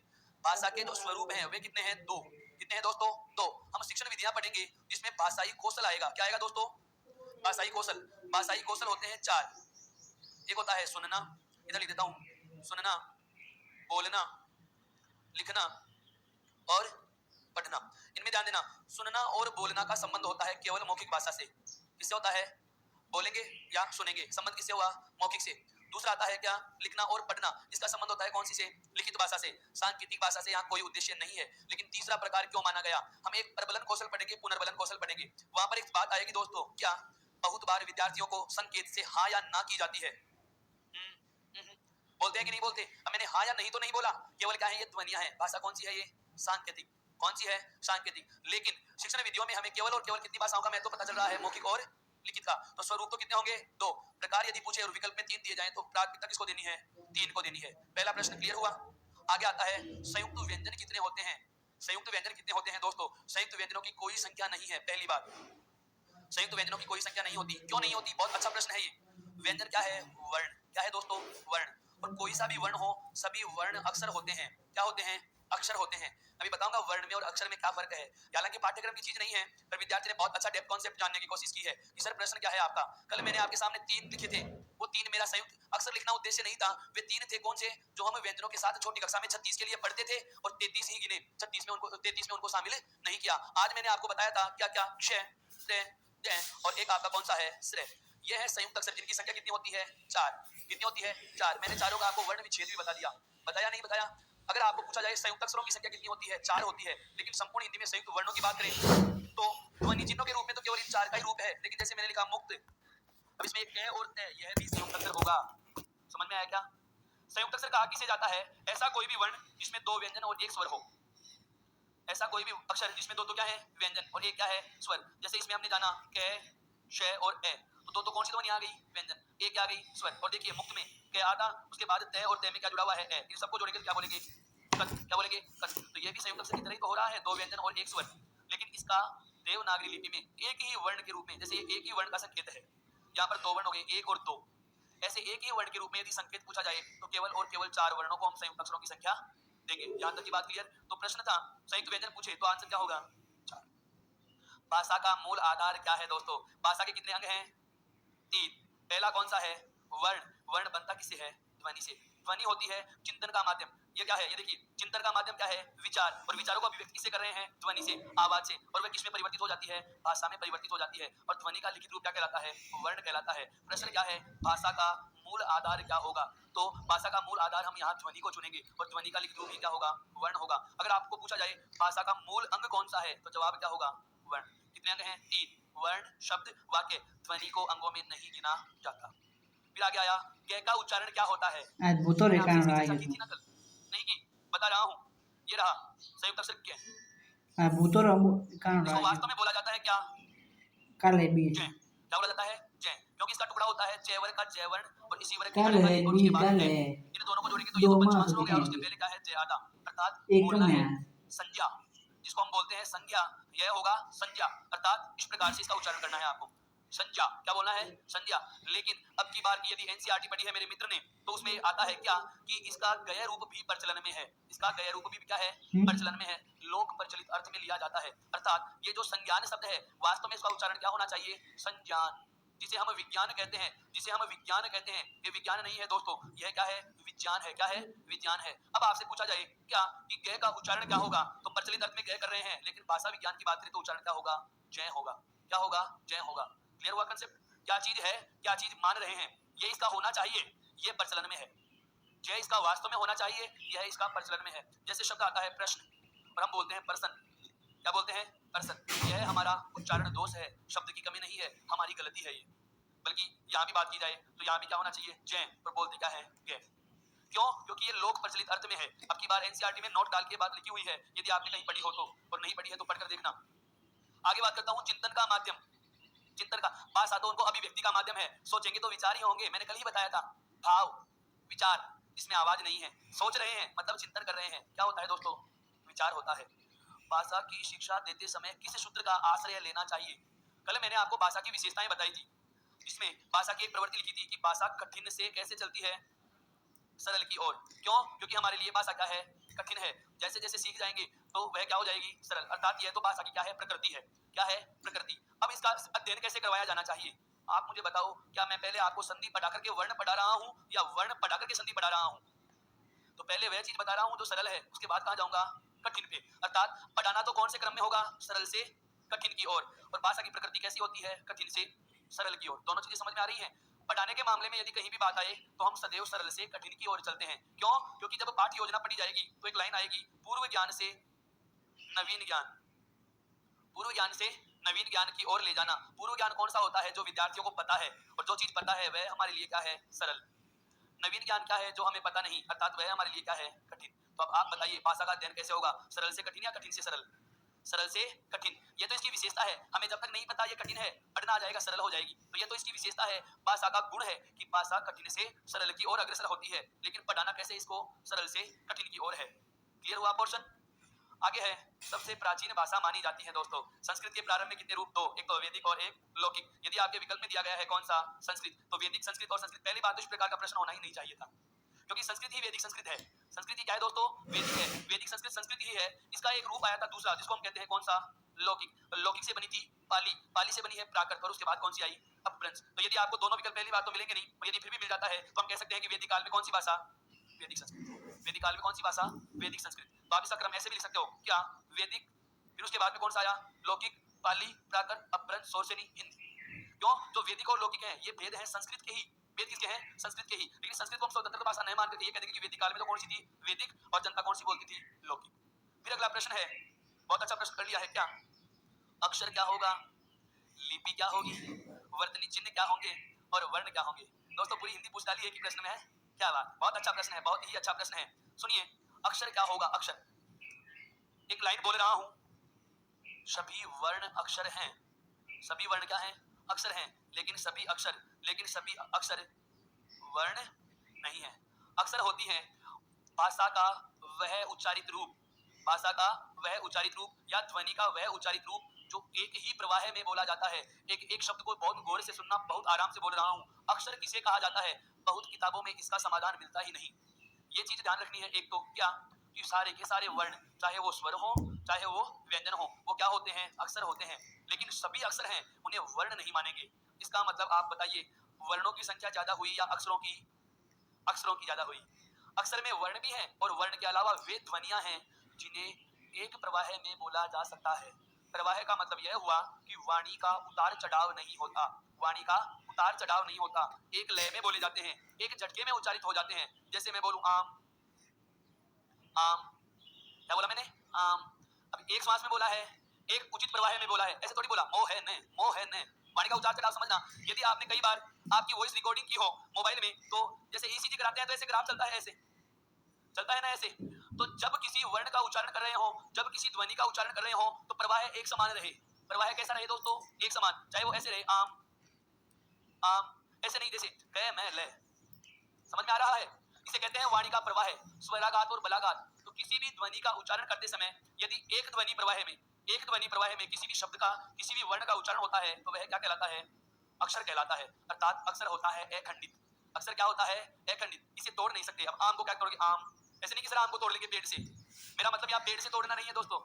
भाषा के जो स्वरूप हैं वे कितने हैं? 2। कितने हैं दोस्तों? 2। हम शिक्षण विधियां पढ़ेंगे जिसमें भाषाई कौशल आएगा। क्या आएगा दोस्तों? भाषाई कौशल। भाषाई कौशल होते हैं 4। एक होता है सुनना, इधर लिख देता हूं, सुनना, बोलना, लिखना और पढ़ना। इनमें ध्यान देना, सुनना और बोलना का संबंध होता है केवल मौखिक भाषा से। किससे होता है? बोलेंगे या सुनेंगे, संबंध किससे हुआ? मौखिक से। दूसरा आता है क्या? लिखना और पढ़ना, इसका संबंध होता है कौन सी से? लिखित भाषा से। सांकेतिक भाषा से यहाँ कोई उद्देश्य नहीं है। लेकिन तीसरा प्रकार क्यों माना गया? हम एक प्रबलन कौशल पढ़ेंगे, पुनर्बलन कौशल पढ़ेंगे। वहां पर एक बात आएगी दोस्तों, क्या बहुत बार विद्यार्थियों को संकेत से हाँ या ना की जाती है। बोलते हैं कि नहीं बोलते? अब मैंने हाँ या नहीं तो नहीं बोला, केवल क्या है? ये ध्वनियां हैं। भाषा कौन सी है? ये सांकेतिक। कौन सी है? सांकेतिक। लेकिन शिक्षण विधियों में हमें केवल और केवल कितनी भाषाओं का महत्व पता चल रहा है? मौखिक और लिखित का। तो स्वरूप तो कितने होंगे? 2 प्रकार। यदि पूछे और विकल्प में 3 दिए जाएं तो प्राथमिकता किसको देनी है? 3 को देनी है। पहला प्रश्न क्लियर हुआ। आगे आता है, संयुक्त व्यंजन कितने होते हैं? संयुक्त व्यंजन कितने होते हैं दोस्तों? संयुक्त व्यंजनों की कोई संख्या नहीं है। पहली बात, संयुक्त व्यंजनों की कोई संख्या नहीं होती। क्यों नहीं होती? बहुत अच्छा प्रश्न है ये। व्यंजन क्या है? वर्ण। क्या है दोस्तों? वर्ण। और कोई सा भी वर्ण हो, सभी वर्ण अक्षर होते हैं। क्या होते हैं? अक्षर होते हैं। अभी बताऊंगा वर्ण में और अक्षर में क्या फर्क है। हालांकि पाठ्यक्रम की चीज नहीं है, पर विद्यार्थी ने बहुत अच्छा डेप्थ कॉन्सेप्ट जानने की कोशिश की है कि सर प्रश्न क्या है आपका। कल मैंने आपके सामने 3 लिखे थे, वो 3 मेरा संयुक्त अक्षर लिखना उद्देश्य नहीं था। वे 3 थे कौन से? जो हम व्यंजनों के साथ छोटी कक्षा में 36 के लिए पढ़ते थे और 33 ही गिने, 33 में उनको शामिल नहीं किया। आज मैंने आपको बताया था क्या क्या? क्षय, और एक आपका कौन सा है? श्रेय। यह है संयुक्त अक्षर जिनकी संख्या कितनी होती है? 4। कितनी होती है? 4। मैंने चारों का आपको वर्ण विच्छेद भी बता दिया। बताया नहीं बताया? अगर आपको पूछा जाए संयुक्त अक्षरों की संख्या कितनी होती है? 4 होती है। लेकिन संपूर्ण हिंदी में संयुक्त वर्णों की बात करें तो ध्वनि चिन्हों के रूप में तो केवल इन 4 का ही रूप है। लेकिन जैसे मैंने लिखा मुक्त, अब इसमें एक क और त, यह भी संयुक्त अक्षर होगा। समझ में आया क्या? संयुक्त अक्षर कहा किसे जाता है? ऐसा कोई भी वर्ण जिसमें 2 व्यंजन और 1 स्वर हो। ऐसा कोई भी अक्षर जिसमें 2 तो क्या है? व्यंजन, और 1 क्या है? स्वर। जैसे इसमें हमने जाना क, श और ए, तो 2 तो कौन सी ध्वनि आ गई? व्यंजन। 1 क्या आ गई? स्वर। और देखिए मुक्त में क आता, उसके बाद त और त में क्या जुड़ा हुआ है? ए। इन सबको जोड़ेंगे तो क्या बोलेंगे? कस। क्या बोलेंगे? कस। तो ये भी संयुक्त अक्षर की तरह ही तो हो रहा है, 2 व्यंजन और 1 स्वर। लेकिन इसका देवनागरी लिपि में एक ही वर्ण के रूप में, जैसे ये एक ही वर्ण का संकेत है, यहाँ पर 2 वर्ण हो गए, 1 और 2। ऐसे एक ही वर्ण के रूप में यदि संकेत पूछा जाए तो केवल और केवल 4 वर्णों को हम संयुक्त अक्षरों की संख्या देंगे। यहां तक की बात क्लियर? तो प्रश्न था संयुक्त व्यंजन पूछे तो आंसर क्या होगा? 4। भाषा का मूल आधार क्या है दोस्तों? भाषा के कितने अंग हैं? 3। पहला कौन सा है? वर्ण। वर्ण बनता किससे है? ध्वनि से। ध्वनि होती है चिंतन का माध्यम। ये क्या है? ये देखिए, चिंतन का माध्यम क्या है? विचार। और विचारों को अभिव्यक्त किससे कर रहे हैं? ध्वनि से, आवाज से। और वह किसमें परिवर्तित हो जाती है? भाषा में परिवर्तित हो जाती है। और ध्वनि का लिखित रूप क्या कहलाता है? वर्ण कहलाता है। प्रश्न क्या है? भाषा का मूल आधार क्या होगा? तो भाषा का मूल आधार हम यहाँ ध्वनि को चुनेंगे और ध्वनि का लिखित रूप ही क्या होगा? वर्ण होगा। अगर आपको पूछा जाए भाषा का मूल अंग कौन सा है, तो जवाब क्या होगा? वर्ण। कितने अंग हैं? 3। वर्ण, शब्द, वाक्य। ध्वनि को अंगों में नहीं गिना जाता। फिर आगे आया ग का उच्चारण क्या होता है। आज भूतो रे मैंने कान आपसे इसकी राज चर्चा की थी ना कल, नहीं की, बता रहा हूँ, ये रहा संयुक्त अक्षर क। आज भूतो रे कान इसको राज वास्तव में बोला जाता है क्या, काले बीज जय। क्या बोला जाता है, जय, क्योंकि इसका टुकड़ा होता है जय वर्ग का जय वर्ण और इसी वर्ग की काले हड़े वाली और उसके बीज बाद काले है। इन दोनों को जोड़ेंगे तो ये दो तो माह पंचमांश तो हो गया और उसके दिखाएंगे पहले क्या है जय आदा, अर्थात एकदम बोलना है में संज्ञा, जिसको हम बोलते हैं संज्ञा, यह होगा संज्ञा, अर्थात इस प्रकार से इसका उच्चारण करना है आपको, संज्ञा। क्या बोलना है, संज्ञा। लेकिन अब की बार की यदि एनसीईआरटी पढ़ी है मेरे मित्र ने, तो उसमें आता है क्या कि इसका गय रूप भी प्रचलन में है, इसका गय रूप भी क्या है, प्रचलन में है, लोक प्रचलित अर्थ में लिया जाता है। अर्थात ये जो संज्ञान शब्द है वास्तव में इसका उच्चारण क्या होना चाहिए, संज्ञान, जिसे हम विज्ञान कहते हैं, जिसे हम विज्ञान कहते हैं। ये विज्ञान नहीं है दोस्तों, यह क्या है, विज्ञान है। क्या है, विज्ञान है। अब आपसे पूछा जाए क्या कि गय का उच्चारण क्या होगा, तो प्रचलित अर्थ में गय कर रहे हैं, लेकिन भाषा विज्ञान की बात करें तो उच्चारण क्या होगा, जय होगा। क्या होगा, जय होगा। क्लियर हुआ कंसेप्ट, क्या चीज है, क्या चीज मान रहे हैं, ये इसका होना चाहिए, ये प्रचलन में है। जय इसका वास्तव में होना चाहिए, यह इसका प्रचलन में है। जैसे शब्द आता है प्रश्न और हम बोलते हैं पर्सन, क्या बोलते हैं, पर्सन। यह हमारा उच्चारण दोष है, शब्द की कमी नहीं है, हमारी गलती है ये। बल्कि यहाँ भी बात की जाए तो यहाँ भी क्या होना चाहिए, जय, पर बोलते क्या है, गय। क्यों, क्योंकि ये लोक प्रचलित अर्थ में है। अब की बार एनसीईआरटी में नोट डाल के बात लिखी हुई है, यदि आपने कहीं पढ़ी हो तो, और नहीं पढ़ी है तो पढ़कर देखना। आगे बात करता हूँ चिंतन का माध्यम, चिंतन का भाषा तो उनको अभिव्यक्ति का माध्यम है, सोचेंगे तो विचार ही होंगे, मैंने कल ही बताया था, भाव विचार, इसमें आवाज नहीं है, सोच रहे हैं मतलब चिंतन कर रहे हैं। क्या होता है दोस्तों, विचार होता है। भाषा की शिक्षा देते समय किस सूत्र का आश्रय लेना चाहिए, कल मैंने आपको भाषा की विशेषताएं बताई थी, इसमें भाषा की एक प्रवृत्ति लिखी थी कि भाषा कठिन से कैसे चलती है, सरल की ओर। क्यों, क्योंकि हमारे लिए भाषा क्या है, कठिन है, जैसे जैसे सीख जाएंगे तो वह क्या हो जाएगी, सरल। अर्थात यह तो भाषा की क्या है, प्रकृति है। क्या है, प्रकृति। अब इसका अध्ययन कैसे करवाया जाना चाहिए, आप मुझे बताओ, क्या मैं पहले आपको संधि पढ़ा करके वर्ण पढ़ा रहा हूं या वर्ण पढ़ा करके संधि पढ़ा रहा हूं। तो पहले वह चीज बता रहा हूं जो सरल है, उसके बाद कहां जाऊंगा, कठिन पे। अर्थात पढ़ाना तो कौन से क्रम में होगा, सरल से कठिन की ओर, और भाषा की प्रकृति कैसी होती है, कठिन से सरल की ओर। दोनों चीजें समझ में आ रही हैं। पढ़ाने के मामले में यदि कहीं भी बात आए तो हम सदैव सरल से कठिन की ओर चलते हैं। क्यों, क्योंकि जब पाठ्य योजना पढ़ी जाएगी तो एक लाइन आएगी, पूर्व ज्ञान से नवीन ज्ञान, पूर्व ज्ञान से नवीन ज्ञान की ओर ले जाना। पूर्व ज्ञान कौन सा होता है, जो विद्यार्थियों को पता है, और जो चीज पता है वह हमारे लिए क्या है, सरल। नवीन ज्ञान क्या है, जो हमें पता नहीं, अर्थात वह हमारे लिए क्या है, कठिन। तो अब आप बताइए भाषा का अध्ययन कैसे होगा, सरल से कठिन या कठिन से सरल, सरल से कठिन। ये तो इसकी विशेषता है, हमें जब तक नहीं पता ये कठिन है, पढ़ना आ जाएगा सरल हो जाएगी, तो ये तो इसकी विशेषता है। भाषा का गुण है कि भाषा कठिन से सरल की ओर अग्रसर होती है, लेकिन पढ़ाना कैसे इसको, सरल से कठिन की ओर है। क्लियर हुआ पोर्शन। आगे है, सबसे प्राचीन भाषा मानी जाती है दोस्तों। संस्कृत के प्रारंभ में कितने रूप, दो, एक तो वैदिक और एक लौकिक। यदि आपके विकल्प में दिया गया है कौन सा, संस्कृत, तो वैदिक संस्कृत और संस्कृत। पहली बात तो इस प्रकार का प्रश्न होना ही नहीं चाहिए था, क्योंकि संस्कृत ही वैदिक संस्कृत है। संस्कृत ही क्या है दोस्तों, वैदिक है। वैदिक संस्कृत संस्कृत ही है। इसका एक रूप आया था दूसरा, जिसको हम कहते हैं कौन सा, लौकिक। लौकिक से बनी थी पाली, पाली से बनी है प्राकृत, और उसके बाद कौन सी आई, अपभ्रंश। तो यदि आपको दोनों विकल्प पहली बात तो मिलेंगे नहीं, और यदि फिर भी मिल जाता है तो हम कह सकते हैं कि वैदिक काल में कौन सी भाषा, वैदिक संस्कृत। वैदिक काल में कौन सी भाषा, वैदिक संस्कृत। तो आप इसका क्रम ऐसे भी लिख सकते हो, क्या, वैदिक, फिर उसके बाद में कौन सा आया, लौकिक, पाली, प्राकृत, अपभ्रंश, सौर्सेनी, हिंदी। क्यों, जो वैदिक और लौकिक है ये भेद है संस्कृत के ही, वेद किसके हैं, संस्कृत के ही। लेकिन संस्कृत को हम स्वतंत्र भाषा नहीं मान करके ये कहते हैं कि वैदिक काल में तो कौन सी थी, वैदिक, और जनता कौन सी बोलती थी, लौकिक। फिर अगला प्रश्न है, बहुत अच्छा प्रश्न कर लिया है, क्या अक्षर क्या होगा, लिपि क्या होगी, वर्तनी चिन्ह क्या होंगे, और वर्ण क्या होंगे। दोस्तों पूरी हिंदी पूछ डाली है कि प्रश्न में है, क्या बात, बहुत अच्छा प्रश्न है, बहुत ही अच्छा प्रश्न है। सुनिए, अक्षर क्या होगा, अक्षर, एक लाइन बोल रहा हूं, सभी वर्ण अक्षर हैं, सभी वर्ण क्या हैं, अक्षर हैं, लेकिन सभी अक्षर वर्ण नहीं है। अक्षर होती है भाषा का वह उच्चारित रूप, भाषा का वह उच्चारित रूप, या ध्वनि का वह उच्चारित रूप जो एक ही प्रवाह में बोला जाता है। एक शब्द को बहुत गौर से सुनना, बहुत आराम से बोल रहा हूं। अक्षर किसे कहा जाता है, बहुत किताबों में इसका समाधान मिलता ही नहीं। ये चीज ध्यान रखनी है। एक तो क्या कि सारे के सारे वर्ण, चाहे वो स्वर हो चाहे वो व्यंजन हो, वो क्या होते हैं, अक्षर होते हैं। लेकिन सभी अक्षर हैं, उन्हें वर्ण नहीं मानेंगे। इसका मतलब आप बताइए, वर्णों की संख्या ज्यादा हुई या अक्षरों की, अक्षरों की ज्यादा हुई। अक्षर में वर्ण भी है, और वर्ण के अलावा वे ध्वनियां हैं जिन्हें एक प्रवाह में बोला जा सकता है। प्रवाह का मतलब यह हुआ कि वाणी का उतार चढ़ाव नहीं होता, वाणी का उतार चढ़ाव नहीं होता, एक लय में बोले जाते हैं, एक झटके में उच्चारित हो जाते हैं। जैसे मैं बोलूं आम, आम, क्या बोला मैंने, आम। अब एक श्वास में बोला है, एक उचित प्रवाह में बोला है, ऐसे थोड़ी बोला मोह है न, मोह है न, वाणी का उतार चढ़ाव समझना। यदि आपने कई बार आपकी वॉइस रिकॉर्डिंग की हो मोबाइल में, तो जैसे ईसीजी कराते हैं तो ऐसे ग्राफ चलता है, ऐसे चलता है ना ऐसे। तो जब किसी वर्ण का उच्चारण कर रहे हो, जब किसी ध्वनि का उच्चारण कर रहे हो, तो प्रवाह एक समान रहे। प्रवाह कैसा रहे दोस्तों? एक समान। चाहे वो ऐसे रहे आम आम, ऐसे नहीं जैसे क मैं ल। समझ में आ रहा है? इसे कहते हैं वाणी का प्रवाह, स्वराघात और बलाघात। तो किसी भी ध्वनि का उच्चारण करते समय यदि एक ध्वनि प्रवाह में किसी भी शब्द का, किसी भी वर्ण का उच्चारण होता है, तो वह क्या कहलाता है? अक्षर कहलाता है। अर्थात अक्षर होता है अखंडित। अक्षर क्या होता है? अखंडित। इसे तोड़ नहीं सकते। अब आम को क्या तोड़ोगे? आम ऐसे नहीं कि सर आम को तोड़ लेंगे पेड़ से। मेरा मतलब यहाँ पेड़ से तोड़ना नहीं है दोस्तों,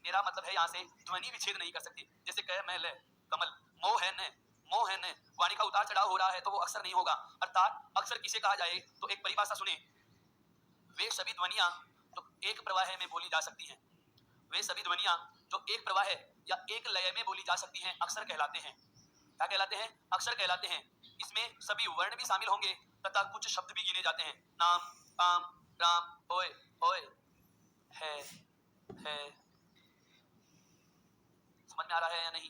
मेरा मतलब है यहाँ से ध्वनि विच्छेद नहीं कर सकते। जैसे क मैं ल कमल, मोह है न, मोह है न। वाणी का उतार चढ़ाव हो रहा है तो वो अक्षर नहीं होगा। अर्थात अक्षर किसे कहा जाए? तो एक परिभाषा सुने, वे सभी ध्वनियां जो एक प्रवाह में बोली जा सकती हैं, वे सभी ध्वनियां जो एक प्रवाह या एक लय में बोली जा सकती हैं, अक्षर कहलाते हैं। क्या कहलाते हैं? अक्षर कहलाते हैं। इसमें सभी वर्ण भी शामिल होंगे तथा कुछ शब्द भी गिने जाते हैं। नाम, काम, राम, ओए, ओए, है। समझ में आ रहा है या नहीं?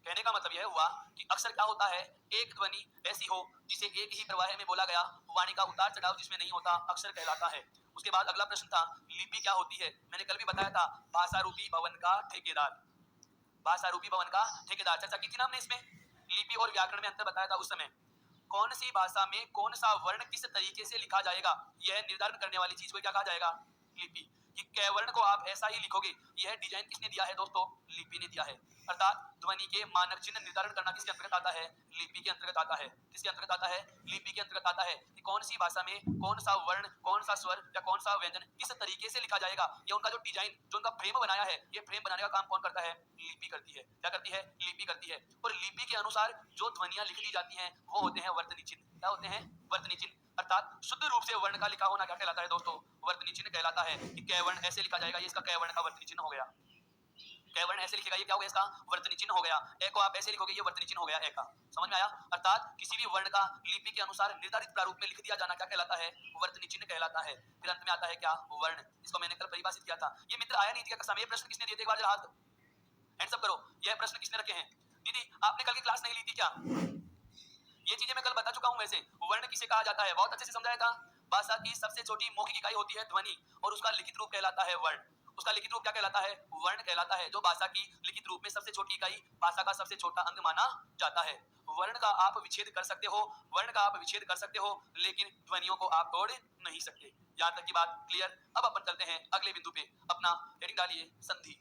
कहने का मतलब यह हुआ कि अक्षर क्या होता है? एक ध्वनि ऐसी हो जिसे एक ही प्रवाह में बोला गया, वाणी का उतार चढ़ाव जिसमें नहीं होता, अक्षर कहलाता है। उसके बाद अगला प्रश्न था, लिपि क्या होती है? मैंने कल भी बताया था, भाषा रूपी भवन का ठेकेदार। भाषा रूपी भवन का ठेकेदार चर्चा की थी ना हमने इसमें। लिपि और व्याकरण में अंतर बताया था उस समय। कौन सी भाषा में कौन सा वर्ण किस तरीके से लिखा जाएगा, यह निर्धारण करने वाली चीज को क्या कहा जाएगा? लिपि। कि कै वर्ण को आप ऐसा ही लिखोगे, यह डिजाइन किसने दिया है दोस्तों? लिपि ने दिया है। अर्थात ध्वनि के मानक चिन्ह निर्धारण करना किसके अंतर्गत आता है? लिपि के अंतर्गत आता है। किसके अंतर्गत आता है? लिपि के अंतर्गत आता है। कि कौन सी भाषा में कौन सा वर्ण, कौन सा स्वर या कौन सा व्यंजन किस तरीके से लिखा जाएगा, ये उनका जो डिजाइन, जो उनका फ्रेम बनाया है, ये फ्रेम बनाने का काम कौन करता है? लिपि करती है। क्या करती है? लिपि करती है। और लिपि के अनुसार जो ध्वनियां लिख दी जाती हैं वो होते हैं वर्तनी चिन्ह। क्या होते हैं? वर्तनी चिन्ह। अर्थात शुद्ध रूप से वर्ण का लिखा होना क्या कहलाता है दोस्तों? वर्तनी चिन्ह कहलाता है। कि कै वर्ण ऐसे लिखा जाएगा, ये इसका कै वर्ण का वर्तनी चिन्ह हो गया। कै वर्ण ऐसे लिखेगा, ये क्या हो गया? इसका वर्तनी चिन्ह हो गया। ए को आप ऐसे लिखोगे, ये वर्तनी चिन्ह हो गया ए का। समझ में आया? अर्थात किसी भी वर्ण का लिपि के अनुसार निर्धारित प्रारूप में लिख दिया जाना क्या कहलाता है? वर्तनी चिन्ह कहलाता है। फिर अंत में आता है क्या? वर्ण। इसको मैंने कल परिभाषित किया था। ये मित्र आया नहीं था कक्षा में, ये प्रश्न किसने दिए थे? एक बार जरा हाथ हैंड्स अप करो, यह प्रश्न किसने रखे हैं? दीदी आपने कल की क्लास नहीं ली थी क्या? ये चीजें मैं कल बता चुका हूं। वैसे वर्ण किसे कहा जाता है बहुत अच्छे से समझाया था। भाषा की सबसे छोटी मौखिक इकाई होती है ध्वनि, और उसका लिखित रूप कहलाता है वर्ण। उसका लिखित रूप क्या कहलाता है? वर्ण कहलाता है। जो भाषा की लिखित रूप में सबसे छोटी इकाई, भाषा का सबसे छोटा अंग माना जाता है। वर्ण का आप विच्छेद कर सकते हो, वर्ण का आप विच्छेद कर सकते हो, लेकिन ध्वनियों को आप तोड़ नहीं सकते। यहां तक की बात क्लियर? अब अपन चलते हैं अगले बिंदु पे। अपना हेडिंग डालिए, संधि।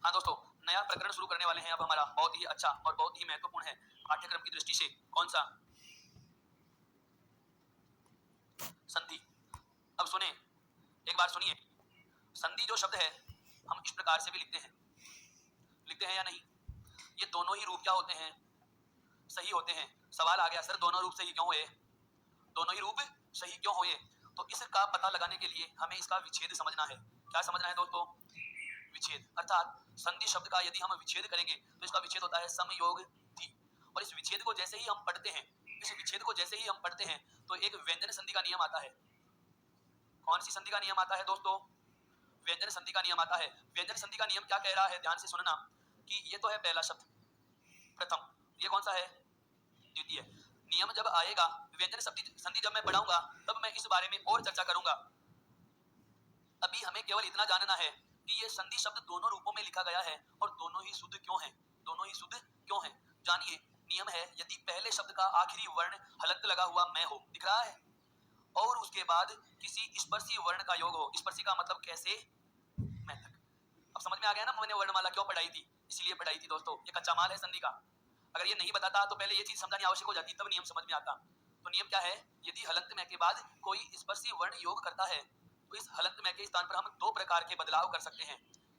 हाँ दोस्तों, नया प्रकरण शुरू करने वाले हैं अब हमारा, बहुत ही अच्छा और बहुत ही महत्वपूर्ण है पाठ्यक्रम की दृष्टि से। कौन सा? संधि। अब सुने, एक बार सुनिए। संधि जो शब्द है हम इस प्रकार से भी लिखते हैं या नहीं? ये दोनों ही रूप क्या होते हैं? सही होते हैं। सवाल आ गया, सर दोनों रूप सही क्यों हुए? दोनों ही रूप सही क्यों हुए? तो इसका पता लगाने के लिए हमें इसका विच्छेद समझना है। क्या समझना है दोस्तों? विच्छेद। अर्थात संधि शब्द का यदि हम विच्छेद करेंगे तो इसका विच्छेद होता है समयोग थी। और इस विच्छेद को जैसे ही हम पढ़ते हैं, इस विच्छेद को जैसे ही हम पढ़ते हैं, तो एक व्यंजन संधि का नियम आता है। कौन सी संधि का नियम आता है दोस्तों? व्यंजन संधि का नियम आता है। व्यंजन संधि का नियम क्या कह रहा है? ध्यान से सुनना। कि ये तो है पहला शब्द प्रथम, ये कौन सा है? द्वितीय। नियम जब आएगा, व्यंजन संधि जब मैं पढ़ाऊंगा, तब मैं इस बारे में और चर्चा करूंगा। अभी हमें केवल इतना जानना है कि ये संधि शब्द दोनों रूपों में लिखा गया है और दोनों ही शुद्ध क्यों है? दोनों ही शुद्ध क्यों है? जानिए। नियम है, यदि पहले शब्द का आखिरी वर्ण हलंत लगा हुआ मैं हो, दिख रहा है, और उसके बाद किसी स्पर्शी वर्ण का योग हो। स्पर्शी का मतलब कैसे? मैं तक। अब समझ में आ गया ना मैंने वर्णमाला क्यों पढ़ाई थी? इसलिए पढ़ाई थी दोस्तों, ये कच्चा माल है संधि का। अगर ये नहीं बताता तो पहले ये चीज समझानी आवश्यक हो जाती, तब नियम समझ में आता। तो नियम क्या है? यदि हलंत में के बाद कोई स्पर्शी वर्ण योग करता है, तो इस हलंत में के स्थान पर हम दो प्रकार के बदलाव कर सकते हैं।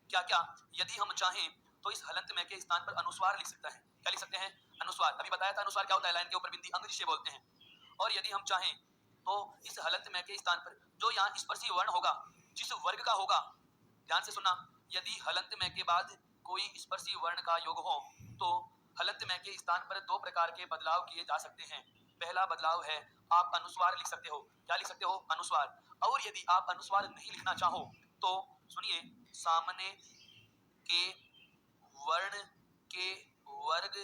क्या क्या? यदि हम चाहें तो इस हलंत में के स्थान पर अनुस्वार लिख सकते हैं। क्या लिख सकते हैं? अनुस्वार। अभी बताया था अनुस्वार क्या होता है, लाइन के ऊपर बिंदी अंग जिसे बोलते हैं। और यदि हम चाहें तो इस हलंत में के स्थान पर जो यहाँ स्पर्शी वर्ण होगा, जिस वर्ग का होगा, ध्यान से सुनना, यदि हलंत में के बाद कोई स्पर्शी वर्ण का योग हो, तो हलंत में के स्थान पर दो प्रकार के बदलाव किए जा सकते हैं। पहला बदलाव है आप अनुस्वार लिख सकते हो। क्या लिख सकते हो? अनुस्वार। और यदि आप अनुस्वार नहीं लिखना चाहो तो सुनिए, सामने के वर्ण के वर्ग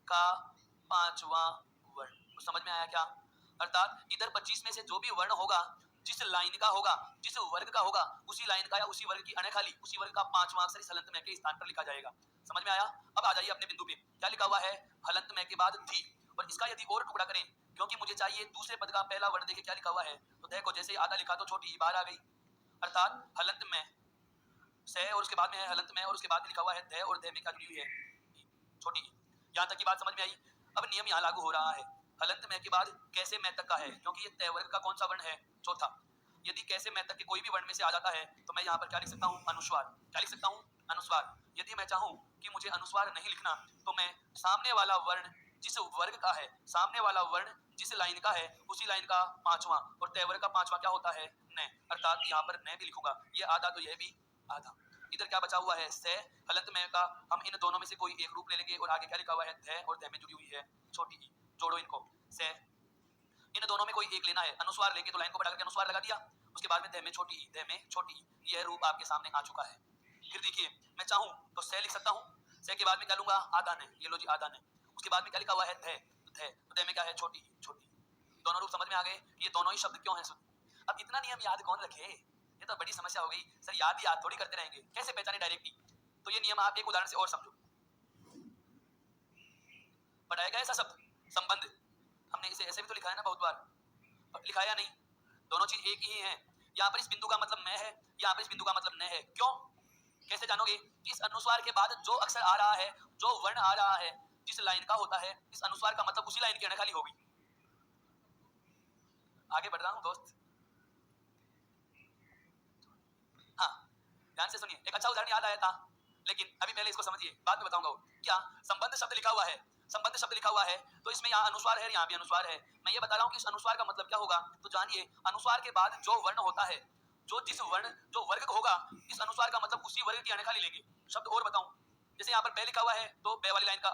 का पांचवा वर्ण। तो समझ में आया क्या? अर्थात इधर 25 में से जो भी वर्ण होगा, जिस लाइन का होगा, जिस वर्ग का होगा, उसी लाइन का या उसी वर्ग की अणखाली, उसी वर्ग का पांचवा अक्षर इस हलंत में के स्थान पर लिखा जाएगा। समझ में आया? अब आ जाइए अपने बिंदु पे। क्या लिखा हुआ है? हलंत में के बाद थी। और इसका यदि और टुकड़ा करें, क्योंकि मुझे चाहिए दूसरे पद का पहला वर्ण देखे क्या लिखा हुआ है, तो देखो जैसे आधा लिखा तो छोटी ही बाहर आ गई। अर्थात हलंत में से और उसके बाद में है हलंत में और उसके बाद में लिखा हुआ है ध और ध में क्या जुड़ी हुई है? छोटी। यहाँ तक की बात समझ में आई? अब नियम यहाँ लागू हो रहा है। हलंत में के बाद कैसे मैं तक का है, क्योंकि ये तय वर्ग का कौन सा वर्ण है? चौथा। यदि कैसे मैं तक के कोई भी वर्ण में से आ जाता है तो मैं यहाँ पर क्या लिख सकता हूँ? अनुस्वार। क्या लिख सकता हूँ? अनुस्वार। यदि मैं चाहूँ कि मुझे अनुस्वार नहीं लिखना तो मैं सामने वाला वर्ण जिस वर्ग का है, सामने वाला वर्ण जिस लाइन का है, उसी लाइन का पांचवा, और तय वर्ग का पांचवा क्या होता है? न। अर्थात यहाँ पर न भी लिखूंगा, ये आधा तो यह भी आधा। इधर क्या बचा हुआ है? से। हलंत में का हम इन दोनों में से कोई एक रूप ले लेंगे और आगे क्या लिखा हुआ है? ध और ध में जुड़ी हुई है छोटी ई। जोड़ो इनको। से। इन दोनों में कोई एक लेना है। अनुस्वार लेके तो लाइन को बढ़ा करके अनुस्वार लगा दिया, उसके बाद में ध में छोटी ई, ध में छोटी ई। यह रूप आपके सामने आ चुका है। फिर देखिए, मैं चाहूं तो से लिख सकता हूं। से के बाद में क्या लूंगा? आधा ने। ये लो जी आधा ने। उसके बाद में क्या लिखा हुआ है? ध। ध। ध में क्या है? छोटी ई, छोटी। दोनों रूप समझ में आ गए? ये दोनों ही शब्द क्यों हैं? अब इतना नियम याद कौन रखे? ये तो बड़ी समस्या हो गई सर। याद ही याद थोड़ी करते रहेंगे, कैसे पहचाने डायरेक्टली? तो ये नियम आप एक उदाहरण से और समझो। पढ़ाया गया ऐसा शब्द संबंध, हमने इसे ऐसे भी तो लिखा है ना बहुत बार, लिखा है या नहीं? दोनों चीज एक ही है। यहाँ पर इस बिंदु का मतलब मैं है, यहाँ पर इस बिंदु का मतलब न है। क्यों? कैसे जानोगे? इस अनुस्वार के बाद जो अक्षर आ रहा है, जो वर्ण आ रहा है, जिस लाइन का होता है, इस अनुस्वार का मतलब उसी लाइन की अणखाली होगी। आगे बढ़ रहा हूं दोस्त। हाँ, ध्यान से सुनिए। एक अच्छा उदाहरण याद आया था, लेकिन अभी पहले इसको समझिए, बाद में बताऊंगा। क्या? संबंध शब्द लिखा हुआ है, संबंध शब्द लिखा हुआ है, तो इसमें यहाँ अनुस्वार है, यहाँ भी अनुस्वार है। मैं ये बता रहा हूँ कि इस अनुस्वार का मतलब क्या होगा। तो जानिए, अनुस्वार के बाद जो वर्ण होता है, जो जिस वर्ण जो वर्ग होगा, इस अनुस्वार का मतलब उसी वर्ग की अणखाली लेंगे। शब्द और बताऊं, जैसे यहाँ पर बे लिखा हुआ है तो बे वाली लाइन का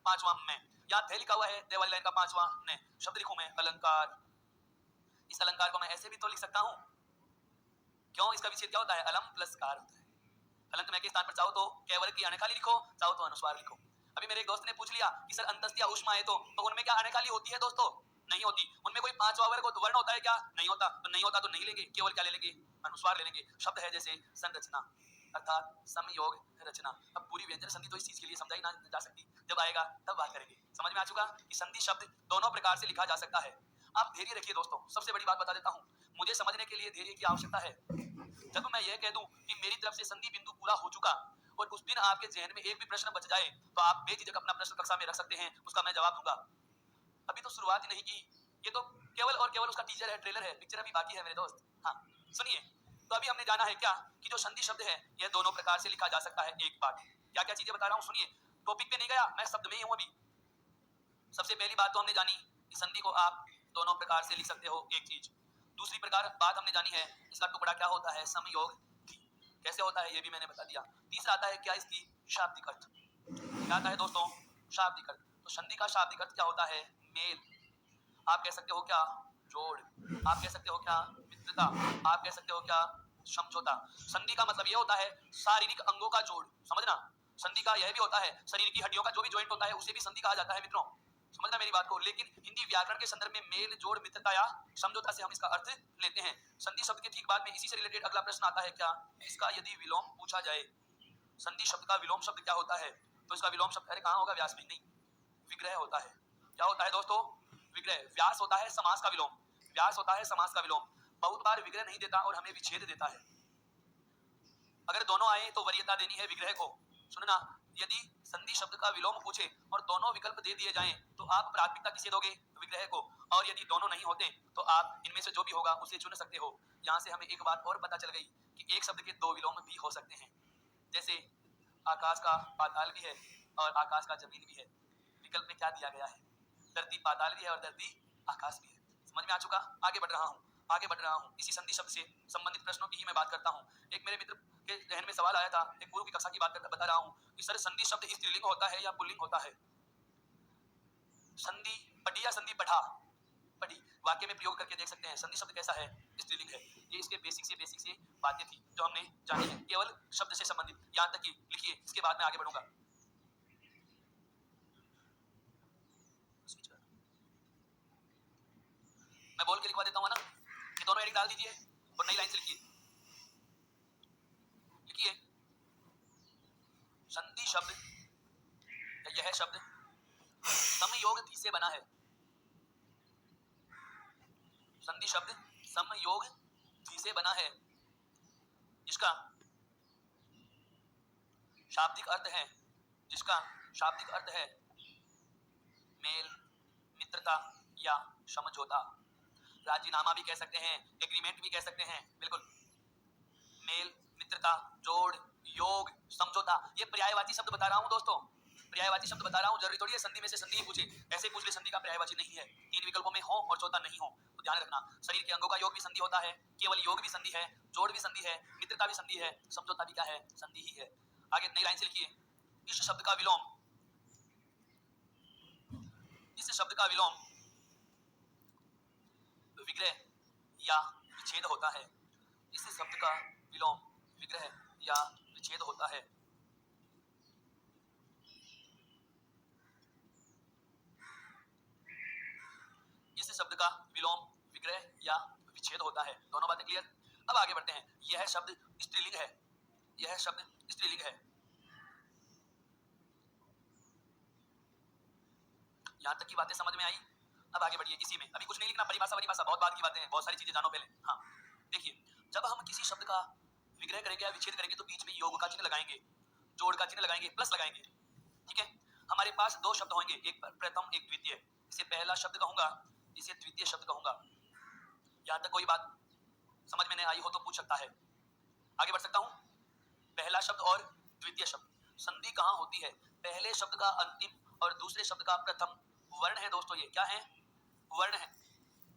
पांचवा मैं, यहाँ ध लिखा हुआ है ध वाली लाइन का पांचवा न। शब्द लिखूं मैं अलंकार। इस अलंकार को मैं ऐसे भी तो लिख सकता हूं। क्यों? इसका विच्छेद क्या होता है? अलम प्लस कार होता है। हलंत में के स्थान पर चाहो तो कै वर्ग की अणखाली लिखो, चाहो तो अनुस्वार लिखो। अभी मेरे एक दोस्त ने पूछ लिया कि सर अंतस्थ या ऊष्मा है तो उनमें क्या अणखाली होती है? दोस्तों नहीं होती। उनमें कोई पांचवा वर्ग वर्ण होता है क्या? नहीं होता। तो नहीं होता तो नहीं लेंगे, केवल क्या ले लेंगे? अनुस्वार ले लेंगे। शब्द है जैसे संरचना, अर्थात समयोग रचना। अब पूरी व्यंजन संधि तो इस चीज के लिए समझाई ना जा सकती, जब आएगा तब बात करेंगे। समझ में आ चुका कि संधि शब्द दोनों प्रकार से लिखा जा सकता है। आप धैर्य रखिए दोस्तों। सबसे बड़ी बात बता देता हूं, मुझे समझने के लिए धैर्य की आवश्यकता है। जब मैं यह कह दूं कि मेरी तरफ से संधि बिंदु पूरा हो चुका और उस दिन आपके जहन में एक भी प्रश्न बच जाए तो आप बेझिझक अपना प्रश्न कक्षा में रख सकते हैं, उसका मैं जवाब दूंगा। अभी तो शुरुआत ही नहीं की, ये तो केवल और केवल उसका टीजर है, ट्रेलर है, पिक्चर अभी बाकी है मेरे दोस्त। हाँ सुनिए, तो अभी हमने जाना है क्या कि जो संधि शब्द है यह दोनों प्रकार से लिखा जा सकता है। एक बात, क्या क्या चीजें बता रहा हूँ सुनिए, टॉपिक पे नहीं गया मैं, शब्द में ही हूँ अभी। सबसे पहली बात तो हमने जानी कि संधि को आप दोनों प्रकार से लिख सकते हो, एक चीज। दूसरी प्रकार बात हमने जानी है इसका टुकड़ा क्या होता है? समयोग कैसे होता है ये भी मैंने बता दिया। तीसरा आता है क्या? इसकी शाब्दिक अर्थ। क्या आता है दोस्तों? शाब्दिक अर्थ। तो संधि का शाब्दिक अर्थ क्या होता है? मेल। आप कह सकते हो क्या? जोड़। आप कह सकते हो क्या? मित्रता। आप कह सकते हो क्या? समझौता। संधि का मतलब ये होता है शारीरिक अंगों का जोड़। समझना, संधि का यह भी होता है शरीर की हड्डियों का जो भी जॉइंट होता है उसे भी संधि कहा जाता है मित्रों। समझना मेरी बात को। लेकिन हिंदी व्याकरण के संदर्भ में मेल, जोड़, मित्रता या समझौता से हम इसका अर्थ लेते हैं। संधि शब्द के ठीक बाद में इसी से रिलेटेड अगला प्रश्न आता है क्या? इसका यदि विलोम पूछा जाए, संधि शब्द का विलोम शब्द क्या होता है? तो इसका विलोम शब्द अरे कहाँ होगा? व्यास में नहीं, विग्रह होता है। क्या होता है दोस्तों? विग्रह। व्यास होता है समास का विलोम, व्यास होता है समास का विलोम। बहुत बार विग्रह नहीं देता और हमें विच्छेद देता है। अगर दोनों आए तो वरीयता देनी है विग्रह को। सुनना, यदि संधि शब्द का विलोम पूछे और दोनों विकल्प दे दिए जाएं तो आप प्राथमिकता किसे दोगे? विग्रह को। और यदि दोनों नहीं होते तो आप इनमें से जो भी होगा उसे चुन सकते हो। यहाँ से हमें एक बात और पता चल गई कि एक शब्द के दो विलोम भी हो सकते हैं। जैसे आकाश का पाताल भी है और आकाश का जमीन भी है। विकल्प में क्या दिया गया है? धरती पाताल भी है और धरती आकाश भी है। समझ में आ चुका? आगे बढ़ रहा हूँ। इसी संधि शब्द से संबंधित प्रश्नों की ही मैं बात करता हूँ। एक मेरे मित्र के जहन में सवाल आया था, एक पूर्व की कक्षा की बात बता रहा हूँ कि सर संधि शब्द स्त्रीलिंग होता है या पुल्लिंग होता है? संधि पढ़ी या संधि पढ़ा? वाक्य में प्रयोग करके देख सकते हैं संधि शब्द कैसा है, स्त्रीलिंग है। ये इसके बेसिक से बातें थी जो हमने जानी है, केवल शब्द से संबंधित, यहाँ तक कि लिखिए, इसके बाद मैं आगे बढ़ूंगा। मैं बोल के लिखवा देता हूँ ना, ये दोनों एडिट डाल दीजिए और नई लाइन से लिखिए। लिखिए संधि शब्द, यह शब्द समयोग धी से बना है। संधि शब्द समयोग धी से बना है, जिसका शाब्दिक अर्थ है मेल, मित्रता या समझौता। राजीनामा भी कह सकते हैं, एग्रीमेंट भी कह सकते हैं, बिल्कुल। मेल, मित्रता, जोड़, योग, समझौता, ये पर्यायवाची शब्द बता रहा हूं दोस्तों, पर्यायवाची शब्द बता रहा हूं। जरूरी थोड़ी है संधि में से संधि ही पूछे, ऐसे पूछ ले संधि का पर्यायवाची नहीं है, 3 विकल्पों में हो और चौथा नहीं हो, तो ध्यान रखना। शरीर के अंगों का योग भी संधि होता है, केवल योग भी संधि है, जोड़ भी संधि है, मित्रता भी संधि है, समझौता भी क्या है, संधि ही है। आगे नई लाइन से लिखिए, इस शब्द का विलोम विग्रह या विच्छेद होता है। इस शब्द का विलोम विग्रह या विच्छेद होता है। इस शब्द का विलोम विग्रह या विच्छेद होता है। दोनों बातें क्लियर। अब आगे बढ़ते हैं। यह शब्द स्त्रीलिंग है, यह शब्द स्त्रीलिंग है। यहां तक की बातें समझ में आई। अब आगे बढ़िए, इसी में अभी कुछ नहीं लिखना, परिभाषा बहुत बाद की बातें हैं, बहुत सारी चीजें जानो पहले। हाँ देखिए, जब हम किसी शब्द का विग्रह करेंगे या विच्छेद करेंगे तो बीच में योग का चिन्ह लगाएंगे, जोड़ का चिन्ह लगाएंगे, प्लस लगाएंगे, ठीक है। हमारे पास 2 शब्द होंगे, एक प्रथम एक द्वितीय। इसे पहला शब्द कहूंगा, इसे द्वितीय शब्द कहूंगा। यहां तक कोई बात समझ में नहीं आई हो तो पूछ सकता है, आगे बढ़ सकता हूं। पहला शब्द और द्वितीय शब्द, संधि कहां होती है? पहले शब्द का अंतिम और दूसरे शब्द का प्रथम वर्ण है दोस्तों। ये क्या है? वर्ण है,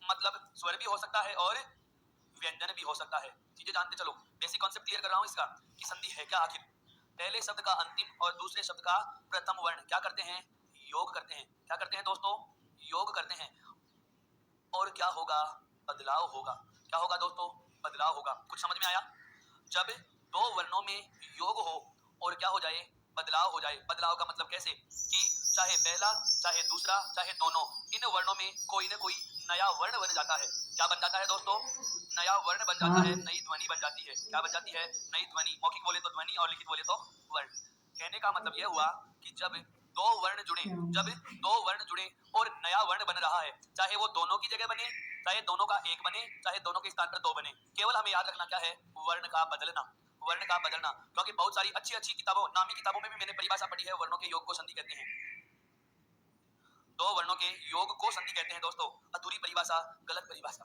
मतलब स्वर भी हो सकता है और व्यंजन भी हो सकता है। चीजें जानते चलो, बेसिक कॉन्सेप्ट क्लियर कर रहा हूं इसका कि संधि है क्या आखिर। पहले शब्द का अंतिम और दूसरे शब्द का प्रथम वर्ण क्या करते हैं? योग करते हैं। क्या करते हैं दोस्तों? योग करते हैं। और क्या होगा? बदलाव होगा। क्या होगा दोस्तों? बदलाव होगा। कुछ समझ में आया? जब 2 वर्णों में योग हो और क्या हो जाए? बदलाव हो जाए। बदलाव का मतलब कैसे कि चाहे पहला, चाहे दूसरा, चाहे दोनों, इन वर्णों में कोई ना कोई नया वर्ण बन जाता है। क्या बन जाता है दोस्तों? नया वर्ण बन जाता है, नई ध्वनि बन जाती है। क्या बन जाती है? नई ध्वनि। मौखिक बोले तो ध्वनि और लिखित बोले तो वर्ण। कहने का मतलब यह हुआ कि जब 2 वर्ण जुड़े और नया वर्ण बन रहा है, चाहे वो दोनों की जगह बने, चाहे दोनों का एक बने, चाहे दोनों के स्थान पर 2 बने, केवल हमें याद रखना क्या है? वर्ण का बदलना, वर्ण का बदलना। क्योंकि बहुत सारी अच्छी किताबों, नामी किताबों में भी मैंने परिभाषा पढ़ी है, वर्णों के योग को संधि कहते हैं। 2 वर्णों के योग को संधि कहते हैं दोस्तों। अधूरी परिभाषा, गलत परिभाषा।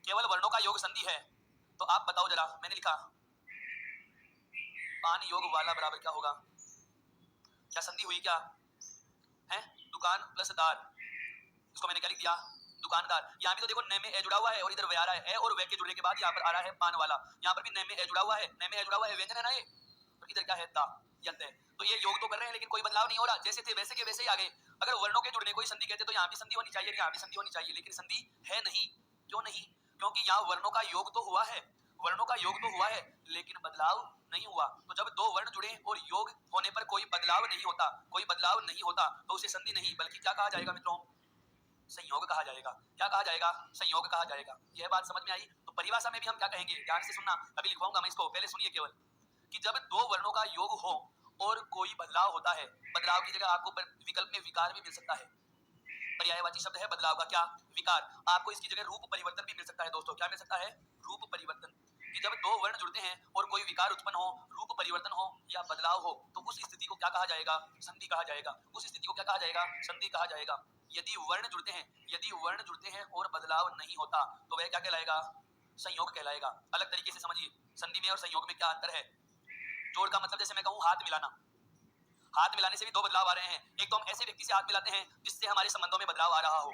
केवल वर्णों का योग संधि है। तो आप बताओ जरा, मैंने लिखा पान योग वाला बराबर क्या होगा? क्या संधि हुई क्या है? दुकान प्लस दार, इसको मैंने क्या लिख दिया? दुकानदार। यहाँ भी तो देखो न में ए जुड़ा हुआ है और इधर वे आ रहा है, ए और वे के जुड़ने के बाद यहाँ पर आ रहा है पान वाला। यहाँ पर भी न में ए जुड़ा हुआ है, न में ए जुड़ा हुआ है, व्यंजन है ना ये। और इधर क्या है? दा, यंत है। तो ये योग तो कर रहे हैं लेकिन कोई बदलाव नहीं हो रहा, जैसे थे वैसे के वैसे ही आगे। अगर वर्णों के जुड़ने को ही संधि कहते तो यहाँ भी संधि होनी चाहिए, यहाँ भी संधि होनी चाहिए, लेकिन संधि है नहीं। क्यों नहीं? क्योंकि यहाँ वर्णों का योग तो हुआ है, वर्णों का योग तो हुआ है, लेकिन बदलाव नहीं हुआ। तो जब 2 वर्ण जुड़े और योग होने पर कोई बदलाव नहीं होता, कोई बदलाव नहीं होता, तो उसे संधि नहीं बल्कि क्या कहा जाएगा मित्रों? संयोग कहा जाएगा। क्या कहा जाएगा? संयोग कहा जाएगा। यह बात समझ में आई? तो परिभाषा में भी हम क्या कहेंगे? ध्यान से सुनना, अभी लिखवाऊंगा मैं इसको, पहले सुनिए केवल। कि जब 2 वर्णों का योग हो और कोई बदलाव होता है, बदलाव की जगह आपको विकल्प में विकार भी मिल सकता है। पर्यायवाची शब्द है बदलाव का, क्या? विकार। आपको इसकी जगह रूप परिवर्तन भी मिल सकता है दोस्तों। क्या मिल सकता है? रूप परिवर्तन। कि जब 2 वर्ण जुड़ते हैं और कोई विकार उत्पन्न हो, रूप परिवर्तन हो या बदलाव हो, तो उस स्थिति को क्या कहा जाएगा? संधि कहा जाएगा। उस स्थिति को क्या कहा जाएगा? संधि कहा जाएगा। यदि वर्ण जुड़ते हैं और बदलाव नहीं होता तो वह क्या कहलाएगा? संयोग कहलाएगा। अलग तरीके से समझिए, संधि में और संयोग में क्या अंतर है। जोड़ का मतलब जैसे मैं कहूं हाथ मिलाना, हाथ मिलाने से भी 2 बदलाव आ रहे हैं। एक तो हम ऐसे व्यक्ति से हाथ मिलाते हैं जिससे हमारे संबंधों में बदलाव आ रहा हो।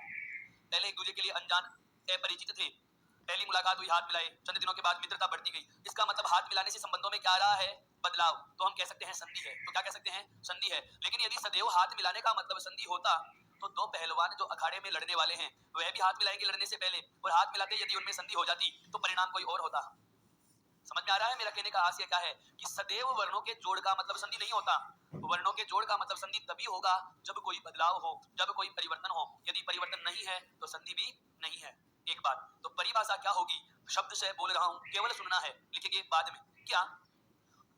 पहले एक दूसरे के लिए अनजान, अपरिचित थे, पहली मुलाकात हुई, हाथ मिलाए, चंद दिनों के बाद मित्रता बढ़ती गई। इसका मतलब हाथ मिलाने से संबंधों में क्या आ रहा है? बदलाव। तो हम कह सकते हैं संधि है। तो क्या कह सकते हैं? संधि है। लेकिन यदि सदैव हाथ मिलाने का मतलब संधि होता तो दो पहलवान जो अखाड़े में लड़ने वाले हैं वह भी हाथ मिलाएंगे लड़ने से पहले, और हाथ मिलाते यदि उनमें संधि हो जाती तो परिणाम कोई और होता। समझ में आ रहा है मेरा कहने का आशय क्या है कि सदैव वर्णों के जोड़ का मतलब संधि नहीं होता। वर्णों के जोड़ का मतलब संधि तभी होगा जब कोई बदलाव हो, जब कोई परिवर्तन हो। यदि परिवर्तन नहीं है तो संधि भी नहीं है। एक बात तो परिभाषा क्या होगी, शब्द से बोल रहा हूं, केवल सुनना है, लिखेंगे बाद में। क्या?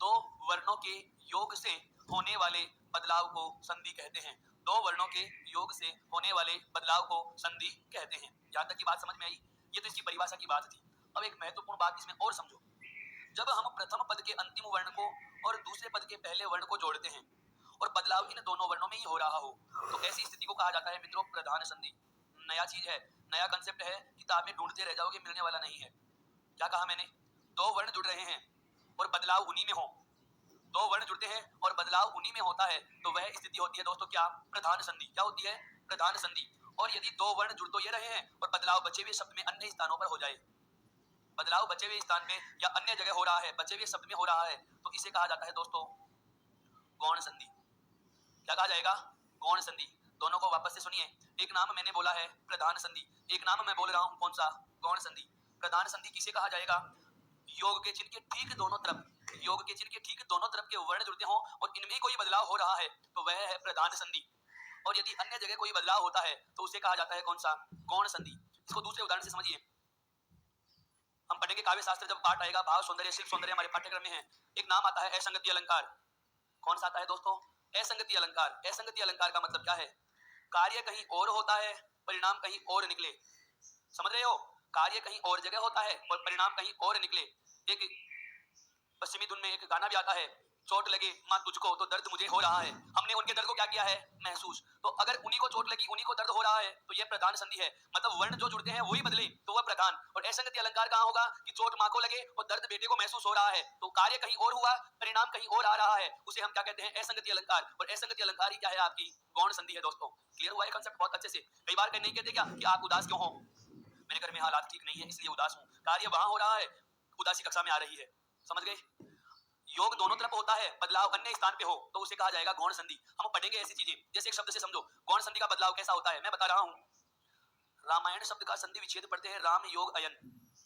दो वर्णों के योग से होने वाले बदलाव को संधि कहते हैं। दो वर्णों के योग से होने वाले बदलाव को संधि कहते हैं। यहां तक की बात समझ में आई? ये तो इसकी परिभाषा की बात थी। अब एक महत्वपूर्ण बात इसमें और समझो। जब हम प्रथम पद के अंतिम वर्ण को और दूसरे पद के पहले वर्ण को जोड़ते हैं और बदलाव इन दोनों वर्णों में ही हो रहा हो, तो ऐसी स्थिति को कहा जाता है मित्रों प्रधान संधि। नया चीज है, नया कंसेप्ट है, किताब में ढूंढते रह जाओगे, मिलने वाला नहीं है। क्या कहा मैंने? दो वर्ण जुड़ रहे हैं और बदलाव उन्हीं में हो। दो वर्ण जुड़ते हैं और बदलाव उन्हीं में होता है तो वह स्थिति होती है दोस्तों क्या? प्रधान संधि। क्या होती है? प्रधान संधि। और यदि दो वर्ण जुड़ तो ये रहे हैं और बदलाव बचे हुए शब्द में अन्य स्थानों पर हो जाए, बदलाव बचे हुए स्थान पे या अन्य जगह हो रहा है, बचे हुए शब्द में हो रहा है, तो इसे कहा जाता है दोस्तों गौण संधि। क्या कहा जाएगा? गौण संधि। दोनों को वापस से सुनिए। एक नाम मैंने बोला है प्रधान संधि, एक नाम मैं बोल रहा हूं कौन सा? गौण संधि। प्रधान संधि किसे कहा जाएगा? योग के चिन्ह के ठीक दोनों तरफ, योग के चिन्ह के ठीक दोनों तरफ के वर्ण जुड़ते हो और इनमें कोई बदलाव हो रहा है तो वह है प्रधान संधि। और यदि अन्य जगह कोई बदलाव होता है तो उसे कहा जाता है कौन सा? गौण संधि। इसको दूसरे उदाहरण से समझिए। हम पढ़ेंगे काव्य शास्त्र, जब पाठ आएगा भाव सौंदर्य शिल्प सौंदर्य हमारे पाठ्यक्रम में है, एक नाम आता है असंगति अलंकार। कौन सा आता है दोस्तों? असंगति अलंकार। असंगति अलंकार का मतलब क्या है? कार्य कहीं और होता है, परिणाम कहीं और निकले। समझ रहे हो? कार्य कहीं और जगह होता है और परिणाम कहीं और निकले। एक पश्चिमी धुन में एक गाना भी आता है, चोट लगे मां तुझको तो दर्द मुझे हो रहा है। हमने उनके दर्द को क्या किया है? महसूस। तो अगर उन्हीं को चोट लगी, उन्हीं को दर्द हो रहा है तो यह प्रधान संधि है। मतलब वर्ण जो जुड़ते हैं वही बदले तो वह प्रधान। और असंगति अलंकार कहां होगा कि चोट मां को लगे और दर्द बेटे को महसूस हो रहा है, तो कार्य कहीं और हुआ, परिणाम कहीं और आ रहा है, उसे हम क्या कहते हैं? असंगति अलंकार। और असंगति अलंकार ही क्या है? आपकी गौण संधि है दोस्तों। क्लियर हुआ है कंसेप्ट बहुत अच्छे से? कई बार नहीं कहते क्या कि आप उदास क्यों हो? मेरे घर में हालात ठीक नहीं है इसलिए उदास हूं। कार्य वहां हो रहा है, उदासी कक्षा में आ रही है। समझ गए? योग दोनों तरफ होता है, बदलाव अन्य स्थान पे हो तो उसे कहा जाएगा गौण संधि। हम पढ़ेंगे ऐसी चीजें, जैसे एक शब्द से समझो गौण संधि का बदलाव कैसा होता है मैं बता रहा हूं। रामायण शब्द का संधि विच्छेद पढ़ते हैं राम योग अयन।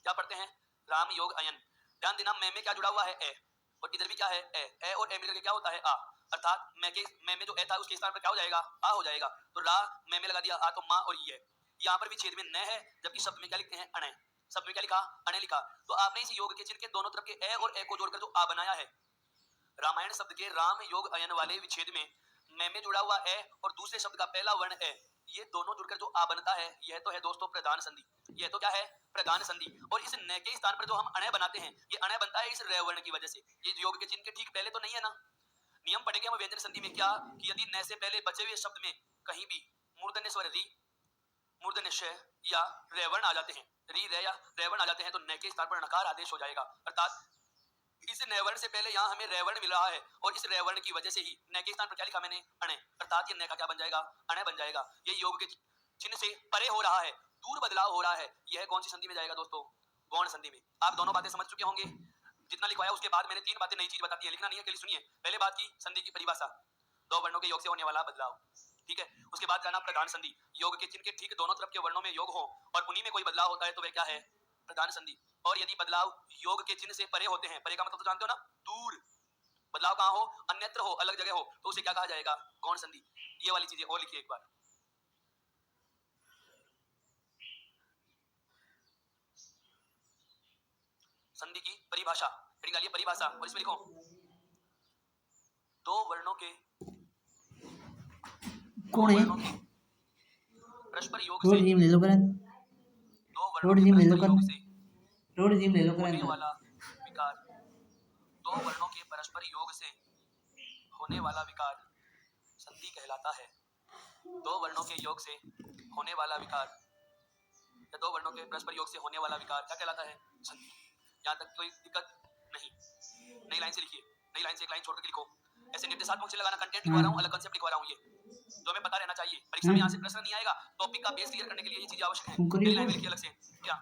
क्या पढ़ते हैं? राम योग अयन। ध्यान देना, में क्या जुड़ा हुआ है? ए। और इधर भी क्या है? ए और ए मिलकर के क्या होता है? आ। अर्थात मैं में जो ए था उसके स्थान पर क्या हो जाएगा? आ हो जाएगा। तो रा में लगा दिया आ तो मां और ये। यहाँ पर भी छेद में न है, जबकि शब्द में क्या लिखते हैं? अणे। शब्द में क्या लिखा? अणे लिखा। तो आपने इस योग के चिन्ह के दोनों तरफ के ए और ए को जोड़कर जो आ बनाया है, रामायण शब्द के राम योग अयन वाले विच्छेद में जुड़ा हुआ ए और दूसरे शब्द का पहला वर्ण ए, ये दोनों जुड़कर जो आ बनता है यह तो है दोस्तों प्रधान संधि। यह तो क्या है? प्रधान संधि। और इस न के स्थान पर जो हम अणय बनाते हैं, ये अणय बनता है इस रे वर्ण की वजह से। ये योग के चिन्ह के ठीक पहले तो नहीं है ना। नियम पढ़ेंगे हम व्यंजन संधि में क्या कि यदि न से पहले बचे हुए शब्द में कहीं भी मूर्धन्य स्वर री, मूर्धन्य श या रेवर्ण आ जाते हैं, री रे या रेवर्ण आ जाते हैं, तो न के स्थान पर नकार आदेश हो जाएगा। अर्थात इस नैवर्ण से पहले यहाँ हमें रेवर्ण मिल रहा है और इस रेवर्ण की वजह से ही न के स्थान पर क्या लिखा मैंने? अणे। अर्थात ये न का क्या बन जाएगा? अणे बन जाएगा। ये योग के चिन्ह से परे हो रहा है, दूर बदलाव हो रहा है। यह कौन सी संधि में जाएगा दोस्तों? गौण संधि में। आप दोनों बातें समझ चुके होंगे। जितना लिखवाया उसके बाद मैंने तीन बातें नई चीज बताती है, लिखना नहीं है, केवल सुनिए। पहले बात की संधि की परिभाषा, दो वर्णों के योग से होने वाला बदलाव, ठीक है। उसके बाद जाना प्रधान संधि, योग के चिन्ह के ठीक दोनों तरफ के वर्णों में योग हो और उन्हीं में कोई बदलाव होता है तो वह क्या है? प्रधान संधि। और यदि बदलाव योग के चिन्ह से परे होते हैं, परे का मतलब तो जानते हो ना, दूर, बदलाव कहां हो? अन्यत्र हो, अलग जगह हो, तो उसे क्या कहा जाएगा? गौण संधि। ये वाली चीजें और लिखिए एक बार। संधि की परिभाषा हेडिंग डालिए, परिभाषा, और इसमें लिखो दो वर्णों के कौन है? परस्पर योग रोड से, जिम ले लो करें, दो वर्णों रोड के जिम ले लो परस्पर करें, योग से रोड जिम ले लो होने करें। वाला विकार, दो वर्णों के परस्पर योग से होने वाला विकार संधि कहलाता है। दो वर्णों के योग से होने वाला विकार या दो वर्णों के परस्पर योग से होने वाला विकार क्या कहलाता है? संधि। यहाँ तक कोई दिक्कत नहीं? नई लाइन से लिखिए, नई लाइन से एक लाइन छोड़ के लिखो। ऐसे निर्देशात्मक से लगाना, कंटेंट लिखवा रहा हूँ, अलग कंसेप्ट लिखवा रहा हूँ, ये जो हमें पता रहना चाहिए। परीक्षा में यहाँ से प्रश्न नहीं आएगा, टॉपिक का बेस क्लियर करने के लिए ये चीजें आवश्यक है। नई लाइन में लिखिए अलग से, क्या?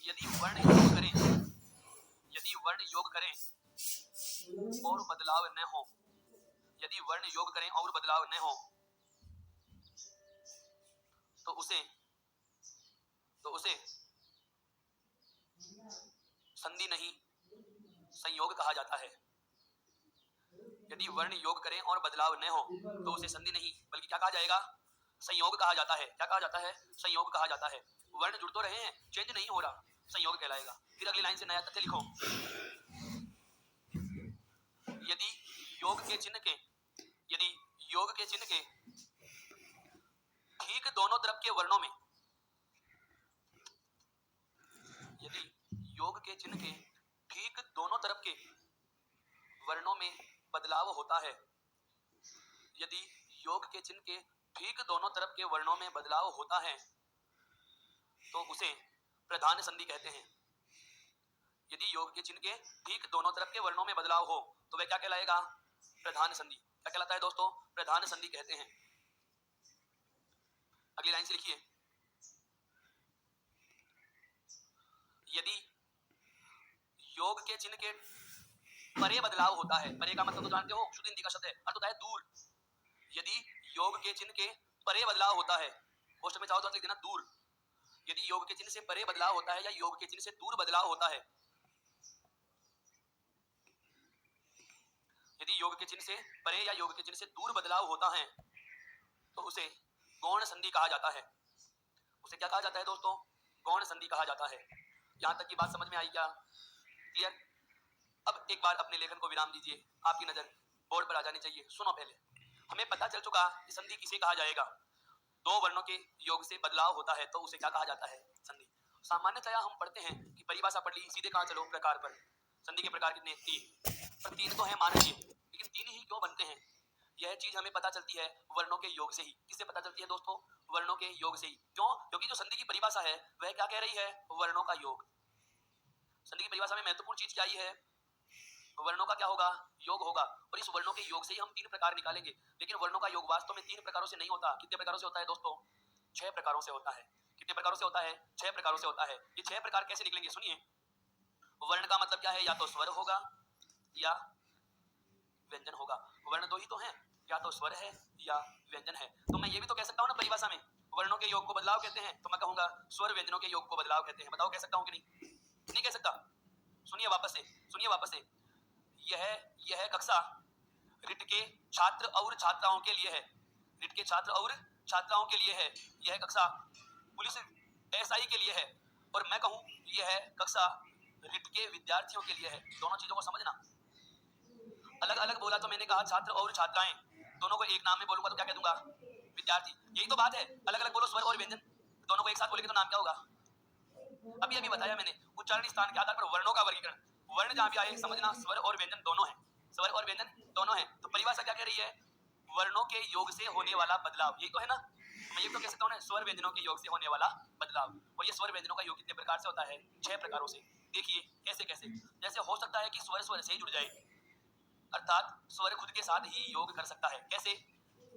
यदि वर्ण योग करें, यदि वर्ण योग करें और बदलाव न हो, यदि वर्ण योग करें और बदलाव न हो, उसे संधि नहीं संयोग कहा जाता है। यदि वर्ण योग करें और बदलाव न हो तो उसे संधि नहीं बल्कि क्या कहा जाएगा? संयोग कहा जाता है। क्या कहा जाता है? संयोग कहा जाता है। वर्ण जुड़ तो रहे हैं, चेंज नहीं हो रहा, संयोग कहलाएगा। फिर अगली लाइन से नया तथ्य लिखो। यदि योग के चिन्ह के ठीक दोनों तरफ के वर्णों में यदि योग के चिन्ह के ठीक दोनों तरफ के वर्णों में बदलाव होता है यदि योग के चिन्ह के ठीक दोनों तरफ के वर्णों में बदलाव होता है तो उसे प्रधान संधि कहते हैं। यदि योग के चिन्ह के ठीक दोनों तरफ के वर्णों में बदलाव हो तो वह क्या कहलाएगा? प्रधान संधि। क्या कहलाता है दोस्तों? प्रधान संधि कहते हैं। अगली लाइन से लिखिए। यदि योग के चिन्ह के परे बदलाव होता है, परे का मतलब तो जानते हो, शुद्ध हिंदी का शब्द है, अर्थ होता है दूर। यदि योग के चिन्ह के परे बदलाव होता है, पोस्ट में चाहो तो लिख देना दूर। यदि योग के चिन्ह से परे बदलाव होता है या योग के चिन्ह से दूर बदलाव होता है, यदि योग के चिन्ह से परे या योग के चिन्ह से दूर बदलाव होता है तो उसे गौण संधि कहा जाता है। उसे क्या कहा जाता है दोस्तों? गौण संधि कहा जाता है। यहां तक की बात समझ में आई क्या? क्लियर? अब एक बार अपने लेखन को विराम दीजिए, आपकी नजर बोर्ड पर आ जानी चाहिए। सुनो, पहले हमें पता चल चुका कि संधि किसे कहा जाएगा। दो वर्णों के योग से बदलाव होता है तो उसे क्या कहा जाता है? संधि। सामान्यतया हम पढ़ते हैं कि परिभाषा पढ़ ली, सीधे कहां चलो? प्रकार पर। संधि के प्रकार कितने? 3। पर 3 तो है मानवीय, लेकिन 3 ही क्यों बनते हैं? यह चीज हमें पता चलती है वर्णों के योग से ही। किससे पता चलती है दोस्तों? वर्णों के योग से ही। क्यों? क्योंकि जो संधि की परिभाषा है वह क्या कह रही है? वर्णों का योग। संधि की परिभाषा में महत्वपूर्ण चीज क्या है? वर्णों का क्या होगा? योग होगा। और इस वर्णों के योग से ही हम 3 प्रकार निकालेंगे। लेकिन वर्णों का योग वास्तव में 3 प्रकारों से नहीं होता। कितने प्रकारों से होता है दोस्तों? 6 प्रकारों से होता है। कितने प्रकारों से होता है? 6 प्रकारों से होता है। ये 6 प्रकार कैसे निकलेंगे सुनिए। वर्ण का मतलब क्या है? या तो स्वर होगा या व्यंजन होगा। वर्ण दो ही तो हैं, या तो स्वर है या व्यंजन है। तो मैं ये भी तो कह सकता हूँ ना परिभाषा में, वर्णों के योग को बदलाव कहते हैं, तो मैं कहूंगा स्वर व्यंजनों के योग को बदलाव कहते हैं। बताओ कह सकता हूँ कि नहीं? नहीं कह सकता। सुनिए वापस से। यह कक्षा रिट के छात्र और छात्राओं के लिए है। रिट के छात्र और छात्राओं के लिए है। यह कक्षा पुलिस एसआई के लिए है। और मैं कहूँ यह कक्षा रिट के विद्यार्थियों के लिए है। दोनों चीजों को समझना। अलग अलग बोला तो मैंने कहा छात्र और छात्राएं, दोनों को एक नाम में बोलूंगा तो क्या कह दूंगा? विद्यार्थी। यही तो बात है। अलग अलग बोलो स्वर और व्यंजन, दोनों को एक साथ बोलेंगे तो नाम क्या होगा? अभी बताया मैंने, उच्चारण स्थान के आधार पर वर्णों का वर्गीकरण। वर्ण जहां भी आए समझना स्वर और व्यंजन दोनों है। स्वर और व्यंजन दोनों है। तो परिभाषा क्या कह रही है? वर्णों के योग से होने वाला बदलाव। यही तो है ना? मैं ये तो कह सकता हूँ ना, स्वर व्यंजनों के योग से होने वाला बदलाव। और ये स्वर व्यंजनों का योग कितने प्रकार से होता है? 6 प्रकारों से। देखिए कैसे कैसे। जैसे हो सकता है कि स्वर स्वर से जुड़ जाए, अर्थात स्वर खुद के साथ ही योग कर सकता है। कैसे?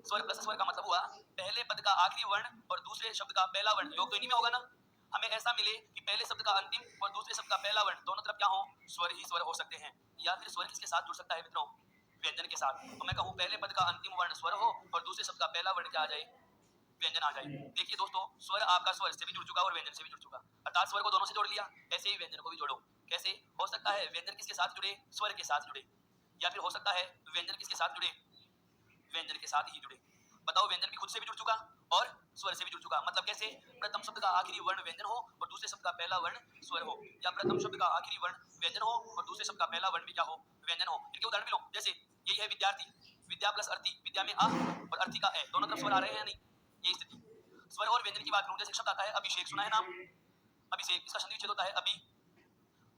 स्वर प्लस स्वर का मतलब हुआ पहले पद का आखिरी वर्ण और दूसरे शब्द का पहला वर्ण योग तो इन्हीं में होगा ना। हमें ऐसा मिले कि पहले शब्द का अंतिम और दूसरे शब्द का पहला वर्ण दोनों तरफ क्या हो? स्वर ही स्वर हो सकते हैं। या फिर स्वर किसके साथ जुड़ सकता है मित्रों? व्यंजन के साथ। तो मैं कहूँ पहले पद का अंतिम वर्ण स्वर हो और दूसरे शब्द का पहला वर्ण क्या आ जाए? व्यंजन आ जाए। देखिए दोस्तों, स्वर आपका स्वर से भी जुड़ चुका और व्यंजन से भी जुड़ चुका, अर्थात स्वर को दोनों से जोड़ लिया। ऐसे ही व्यंजन को भी जोड़ो। कैसे? हो सकता है व्यंजन किसके साथ जुड़े? स्वर के साथ जुड़े। या फिर हो सकता है व्यंजन किसके साथ जुड़े? व्यंजन के साथ ही जुड़े। बताओ, व्यंजन भी खुद से भी जुड़ चुका और स्वर से भी जुड़ चुका। मतलब कैसे? प्रथम शब्द का आखिरी वर्ण व्यंजन हो और दूसरे शब्द का पहला वर्ण स्वर हो, या प्रथम शब्द का आखिरी वर्ण व्यंजन हो और दूसरे शब्द का पहला वर्ण भी क्या हो? व्यंजन हो। इनके उदाहरण भी लो। जैसे यही है विद्यार्थी, विद्या प्लस अर्थी, विद्या में आ और अर्थी का ए, दोनों तरफ स्वर आ रहे हैं या नहीं? यही स्थिति। स्वर और व्यंजन की बात करूं, जैसे शब्द आता है अभिषेक, सुना है नाम? अभिषेक, इसका संधि विच्छेद होता है अभी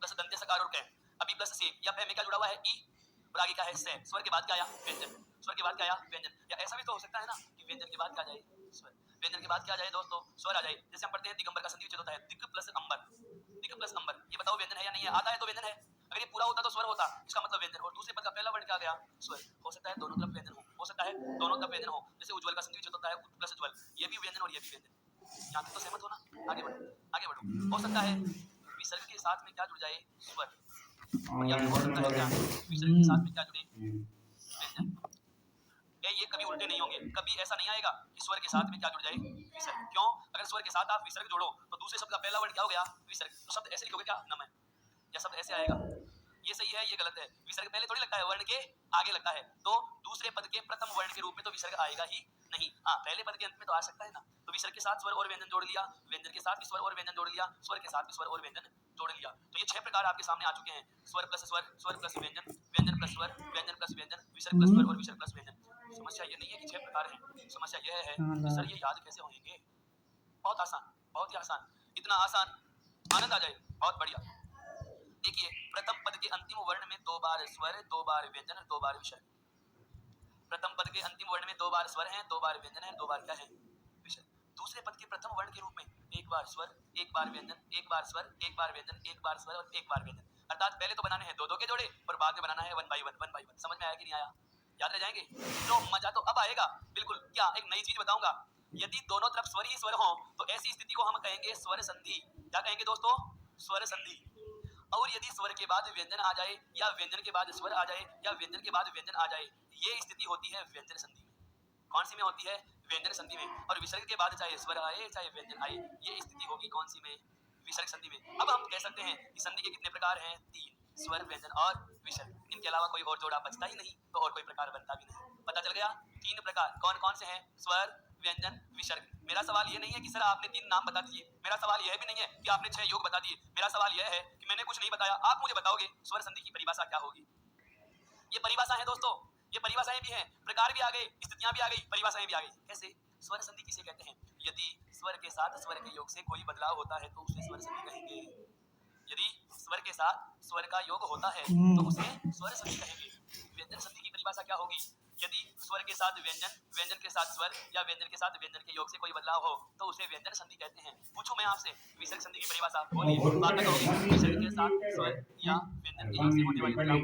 प्लस दंत्य सकार और कै, अभी प्लस से, या पै में क्या जुड़ा हुआ है? ई, और आगे क्या है? से। स्वर के बाद क्या आया? व्यंजन। स्वर के बाद क्या आया? व्यंजन। या ऐसा भी तो हो सकता है ना कि व्यंजन के बाद क्या जाए? स्वर। व्यंजन के बाद क्या जाए दोस्तों? स्वर आ जाए। जैसे हम पढ़ते हैं दिगंबर का संधि विच्छेद होता है दिग प्लस अंबर, दिग प्लस अंबर। ये बताओ व्यंजन है या नहीं है? आता है तो व्यंजन है। अगर ये पूरा होता तो स्वर होता, इसका मतलब व्यंजन। और दूसरे पद का पहला वर्ण क्या गया? स्वर। हो सकता है दोनों तरफ व्यंजन हो सकता है दोनों तरफ व्यंजन हो। जैसे उज्ज्वल का संधि विच्छेद होता है उत प्लस ज्वल, ये भी व्यंजन और ये भी व्यंजन। यहाँ तक तो सहमत हो ना? आगे बढ़ो। हो सकता है विसर्ग के साथ में क्या जुड़ जाए? स्वर। या हो सकता है क्या विसर्ग के साथ में क्या जुड़े? व्यंजन। ये कभी उल्टे नहीं होंगे। कभी ऐसा नहीं आएगा कि स्वर के साथ में क्या जुड़ जाए? विसर्ग। क्यों? अगर अगर स्वर के साथ आप विसर्ग जोड़ो तो दूसरे शब्द का पहला वर्ण क्या हो गया? विसर्ग। तो शब्द ऐसे लिखोगे क्या? नमः, या शब्द ऐसे आएगा? ये सही है, ये गलत है। विसर्ग पहले थोड़ी लगता है, वर्ण के आगे लगता है। तो दूसरे पद के प्रथम वर्ण के रूप में तो विसर्ग आएगा ही नहीं। हाँ, पहले पद के अंत में तो आ सकता है ना। तो विसर्ग के साथ स्वर और व्यंजन जोड़ लिया, व्यंजन के साथ भी स्वर और व्यंजन जोड़ लिया, स्वर के साथ भी स्वर और व्यंजन जोड़ लिया। तो ये 6 प्रकार आपके सामने आ चुके हैं। स्वर प्लस स्वर, स्वर प्लस व्यंजन, व्यंजन प्लस स्वर, व्यंजन प्लस व्यंजन, विसर्ग प्लस स्वर और विसर्ग प्लस व्यंजन। समस्या ये नहीं है कि 6 प्रकार हैं, समस्या यह है कि सर ये याद कैसे होंगे? बहुत आसान, बहुत ही आसान, इतना आसान आनंद आ जाए। बहुत बढ़िया। देखिए, प्रथम पद के अंतिम वर्ण में 2 बार स्वर, 2 बार व्यंजन, 2 बार विसर्ग। प्रथम पद के अंतिम वर्ण में 2 बार स्वर हैं, 2 बार व्यंजन है, 2 बार क्या है? विसर्ग। दूसरे पद के प्रथम वर्ण के रूप में 1 बार स्वर, 1 बार व्यंजन, 1 बार स्वर, 1 बार व्यंजन, 1 बार स्वर और 1 बार व्यंजन। अर्थात पहले तो बनाने हैं 2-2 के जोड़े और बाद में बनाना है 1 बाय 1। समझ में आया कि नहीं आया? याद रह जाएंगे? तो मजा तो अब आएगा बिल्कुल। क्या एक नई चीज बताऊंगा, यदि दोनों तरफ स्वर ही स्वर हो तो ऐसी स्थिति को हम कहेंगे स्वर संधि। क्या कहेंगे दोस्तों? स्वर संधि। और यदि स्वर के बाद व्यंजन आ जाए या व्यंजन के बाद स्वर आ जाए या व्यंजन के बाद व्यंजन आ जाए, ये स्थिति होती है व्यंजन संधि में। कौन सी में होती है? व्यंजन संधि में। और विसर्ग के बाद चाहे स्वर आए चाहे व्यंजन आए, ये स्थिति होगी कौन सी में? विसर्ग संधि में। अब हम कह सकते हैं कि संधि के कितने प्रकार हैं? 3, स्वर, व्यंजन और विसर्ग। इनके अलावा कोई और जोड़ा बचता ही नहीं, तो और कोई प्रकार बनता भी नहीं। पता चल गया? 3 प्रकार कौन कौन से हैं? स्वर, व्यंजन, विसर्ग। मेरा सवाल ये नहीं है कि सर आपने 3 नाम बता दिए, मेरा सवाल यह भी नहीं है कि आपने 6 योग बता दिए। मेरा सवाल यह है कि मैंने कुछ नहीं बताया, आप मुझे बताओगे स्वर संधि की परिभाषा क्या होगी? ये परिभाषा है दोस्तों, ये परिभाषाएं भी हैं, प्रकार भी आ गए, स्थितियां भी आ गई, परिभाषाएं भी आ गई। कैसे? स्वर संधि किसे कहते हैं? यदि स्वर के साथ स्वर के योग से कोई बदलाव होता है तो उसे स्वर संधि कहेंगे। यदि स्वर के साथ स्वर का योग होता है तो उसे स्वर संधि कहेंगे। व्यंजन संधि की परिभाषा क्या होगी? यदि स्वर के साथ व्यंजन, व्यंजन के साथ स्वर या व्यंजन के साथ व्यंजन के योग से कोई बदलाव हो तो उसे व्यंजन संधि कहते हैं। पूछूं मैं आपसे विसर्ग संधि की परिभाषा? बोलिए, बात बताओगे। विसर्ग के साथ स्वर या व्यंजन के योग से होने वाले बदलाव,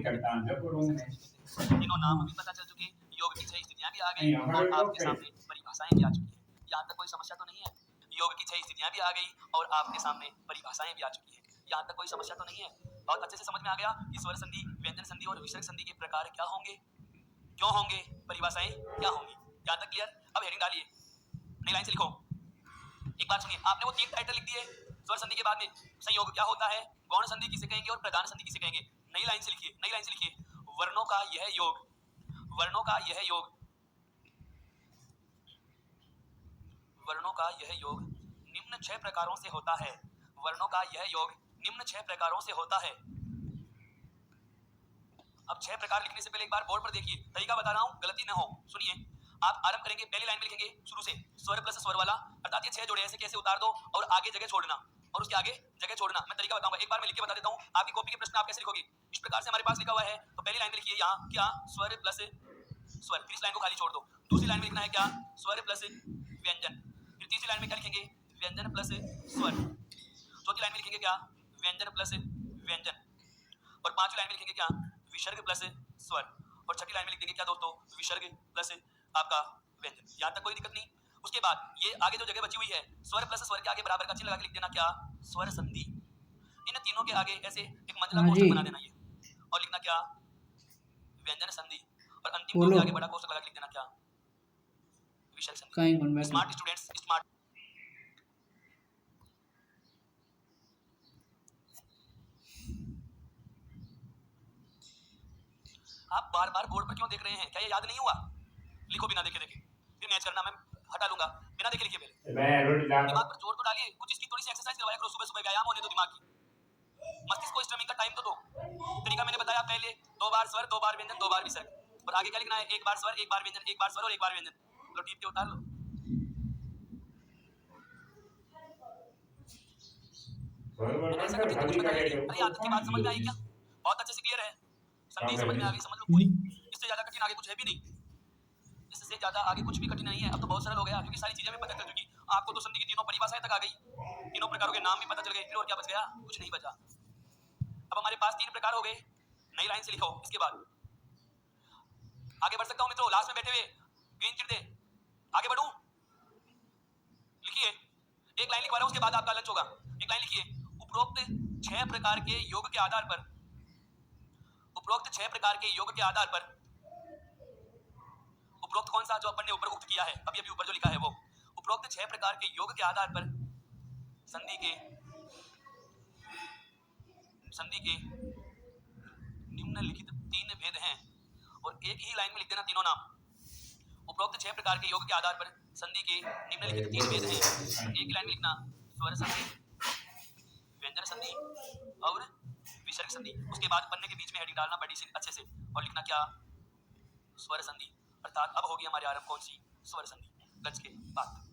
तीनों नाम भी पता चल चुके, योग की 6 स्थितियां भी आ गई और आपके सामने परिभाषाएं भी आ चुकी है। यहाँ तक कोई समस्या तो नहीं है? योग की 6 स्थितियां भी आ गई और आपके सामने परिभाषाएं भी आ चुकी है। यहाँ तक कोई समस्या तो नहीं है? बहुत अच्छे से समझ में आ गया कि स्वर संधि, व्यंजन संधि और विसर्ग संधि के प्रकार क्या होंगे, क्यों होंगे, परिभाषाएं क्या होंगी। यहाँ तक क्लियर? अब हेडिंग डालिए, नई लाइन से लिखो। एक बात सुनिए, आपने वो 3 टाइटल लिख दिए। स्वर संधि के बाद में संयोग क्या होता है, गौण संधि किसे कहेंगे और प्रधान संधि किसे कहेंगे। नई लाइन से लिखिए, नई लाइन से लिखिए। वर्णों का यह योग, वर्णों का यह योग, वर्णों का यह योग निम्न 6 प्रकारों से होता है। वर्णों का यह योग निम्न 6 प्रकारों से होता है। अब 6 प्रकार लिखने से पहले एक बार बोर्ड पर देखिए, तरीका बता रहा हूं, गलती न हो। सुनिए, आप आरंभ करेंगे, पहली लाइन में लिखेंगे शुरू से स्वर प्लस स्वर वाला, अर्थात ये 6 जोड़े ऐसे कैसे उतार दो और आगे जगह छोड़ना और उसके आगे जगह छोड़ना। मैं तरीका बताऊंगा, एक बार मैं लिख के बता देता हूं, आपकी कॉपी के प्रश्न आप कैसे लिखोगे। इस प्रकार से हमारे पास लिखा हुआ है, तो पहली लाइन में लिखिए यहाँ क्या, स्वर प्लस स्वर, फिर इस लाइन को खाली छोड़ दो। दूसरी लाइन में लिखना है क्या, स्वर प्लस व्यंजन, फिर तीसरी लाइन में क्या लिखेंगे, व्यंजन प्लस स्वर, चौथी लाइन में लिखेंगे क्या, व्यंजन प्लस व्यंजन, और पांचवी लाइन में लिखेंगे क्या, विसर्ग प्लस स्वर, और छठी लाइन में लिख देंगे क्या दोस्तों, विसर्ग प्लस आपका व्यंजन। यहां तक कोई दिक्कत नहीं। उसके बाद ये आगे जो जगह बची हुई है, स्वर प्लस स्वर के आगे बराबर का चिन्ह लगा के लिख देना क्या, स्वर संधि। इन तीनों के आगे ऐसे एक मंजिला कोष्ठक बना देना ये, और लिखना क्या, व्यंजन संधि, और अंतिम दो के आगे बड़ा कोष्ठक लगा के लिख देना क्या, विसर्ग संधि। Smart students, smart. आप बार बार बोर्ड पर क्यों देख रहे हैं, क्या ये याद नहीं हुआ? लिखो बिना देखे देखे, फिर मैच करना मैं हटा लूंगा, बिना देखे लिखिए पहले। दिमाग पर जोर तो डालिए, कुछ इसकी थोड़ी सी एक्सरसाइज करवाया करो, सुबह सुबह व्यायाम होने दो दिमाग की, मस्तिष्क को स्ट्रीमिंग का टाइम तो दो। तरीका मैंने बताया पहले, 2 बार स्वर, 2 बार व्यंजन, 2 बार विसर्ग, और आगे क्या लिखना है, 1 बार स्वर, 1 बार व्यंजन, 1 बार स्वर और 1 बार व्यंजन। लो टीप के उतार लो। ऐसा कठिन तो कुछ बताया नहीं। अरे यहाँ तक की बात समझ में आई क्या? बहुत अच्छे से क्लियर है, संधि समझ में आ गई, समझ लो पूरी। इससे ज्यादा कठिन आगे कुछ है भी नहीं, इससे ज्यादा आगे कुछ भी कठिन नहीं है। अब तो बहुत सरल हो गया, क्योंकि सारी चीजें भी पता चल चुकी। आपको तो संधि की तीनों परिभाषाएं तक आ गई, तीनों प्रकारों के नाम भी पता चल गए, फिर और क्या बच गया, कुछ नहीं बचा। अब हमारे पास 3 प्रकार हो गए। नई लाइन से लिखो, इसके बाद आगे बढ़ सकता हूं मित्रों, लास्ट में बैठे हुए ग्रीन चिट दे, आगे बढ़ूं, लिखिए, एक लाइन लिखवा रहा हूं, उसके बाद आपका लंच होगा। एक लाइन लिखिए, उपरोक्त 6 प्रकार के योग के आधार पर, उपरोक्त 6 प्रकार के योग के आधार पर, उपरोक्त कौन सा, जो अपन ने ऊपर उक्त किया है, अभी अभी ऊपर जो लिखा है वो, उपरोक्त 6 प्रकार के योग के आधार पर संधि के निम्नलिखित 3 भेद हैं और एक ही लाइन में लिख देना तीनों नाम। उपरोक्त 6 प्रकार के योग के आधार पर संधि के निम्नलिखित 3 भेद हैं, एक ही लाइन में लिखना स्वर संधि, व्यंजन संधि और विसर्ग संधि। उसके बाद पन्ने के बीच में हेडिंग डालना बड़ी सी अच्छे से और लिखना क्या, स्वर संधि। अर्थात अब होगी हमारे आरंभ कौन सी, स्वर संधि। गज के बाद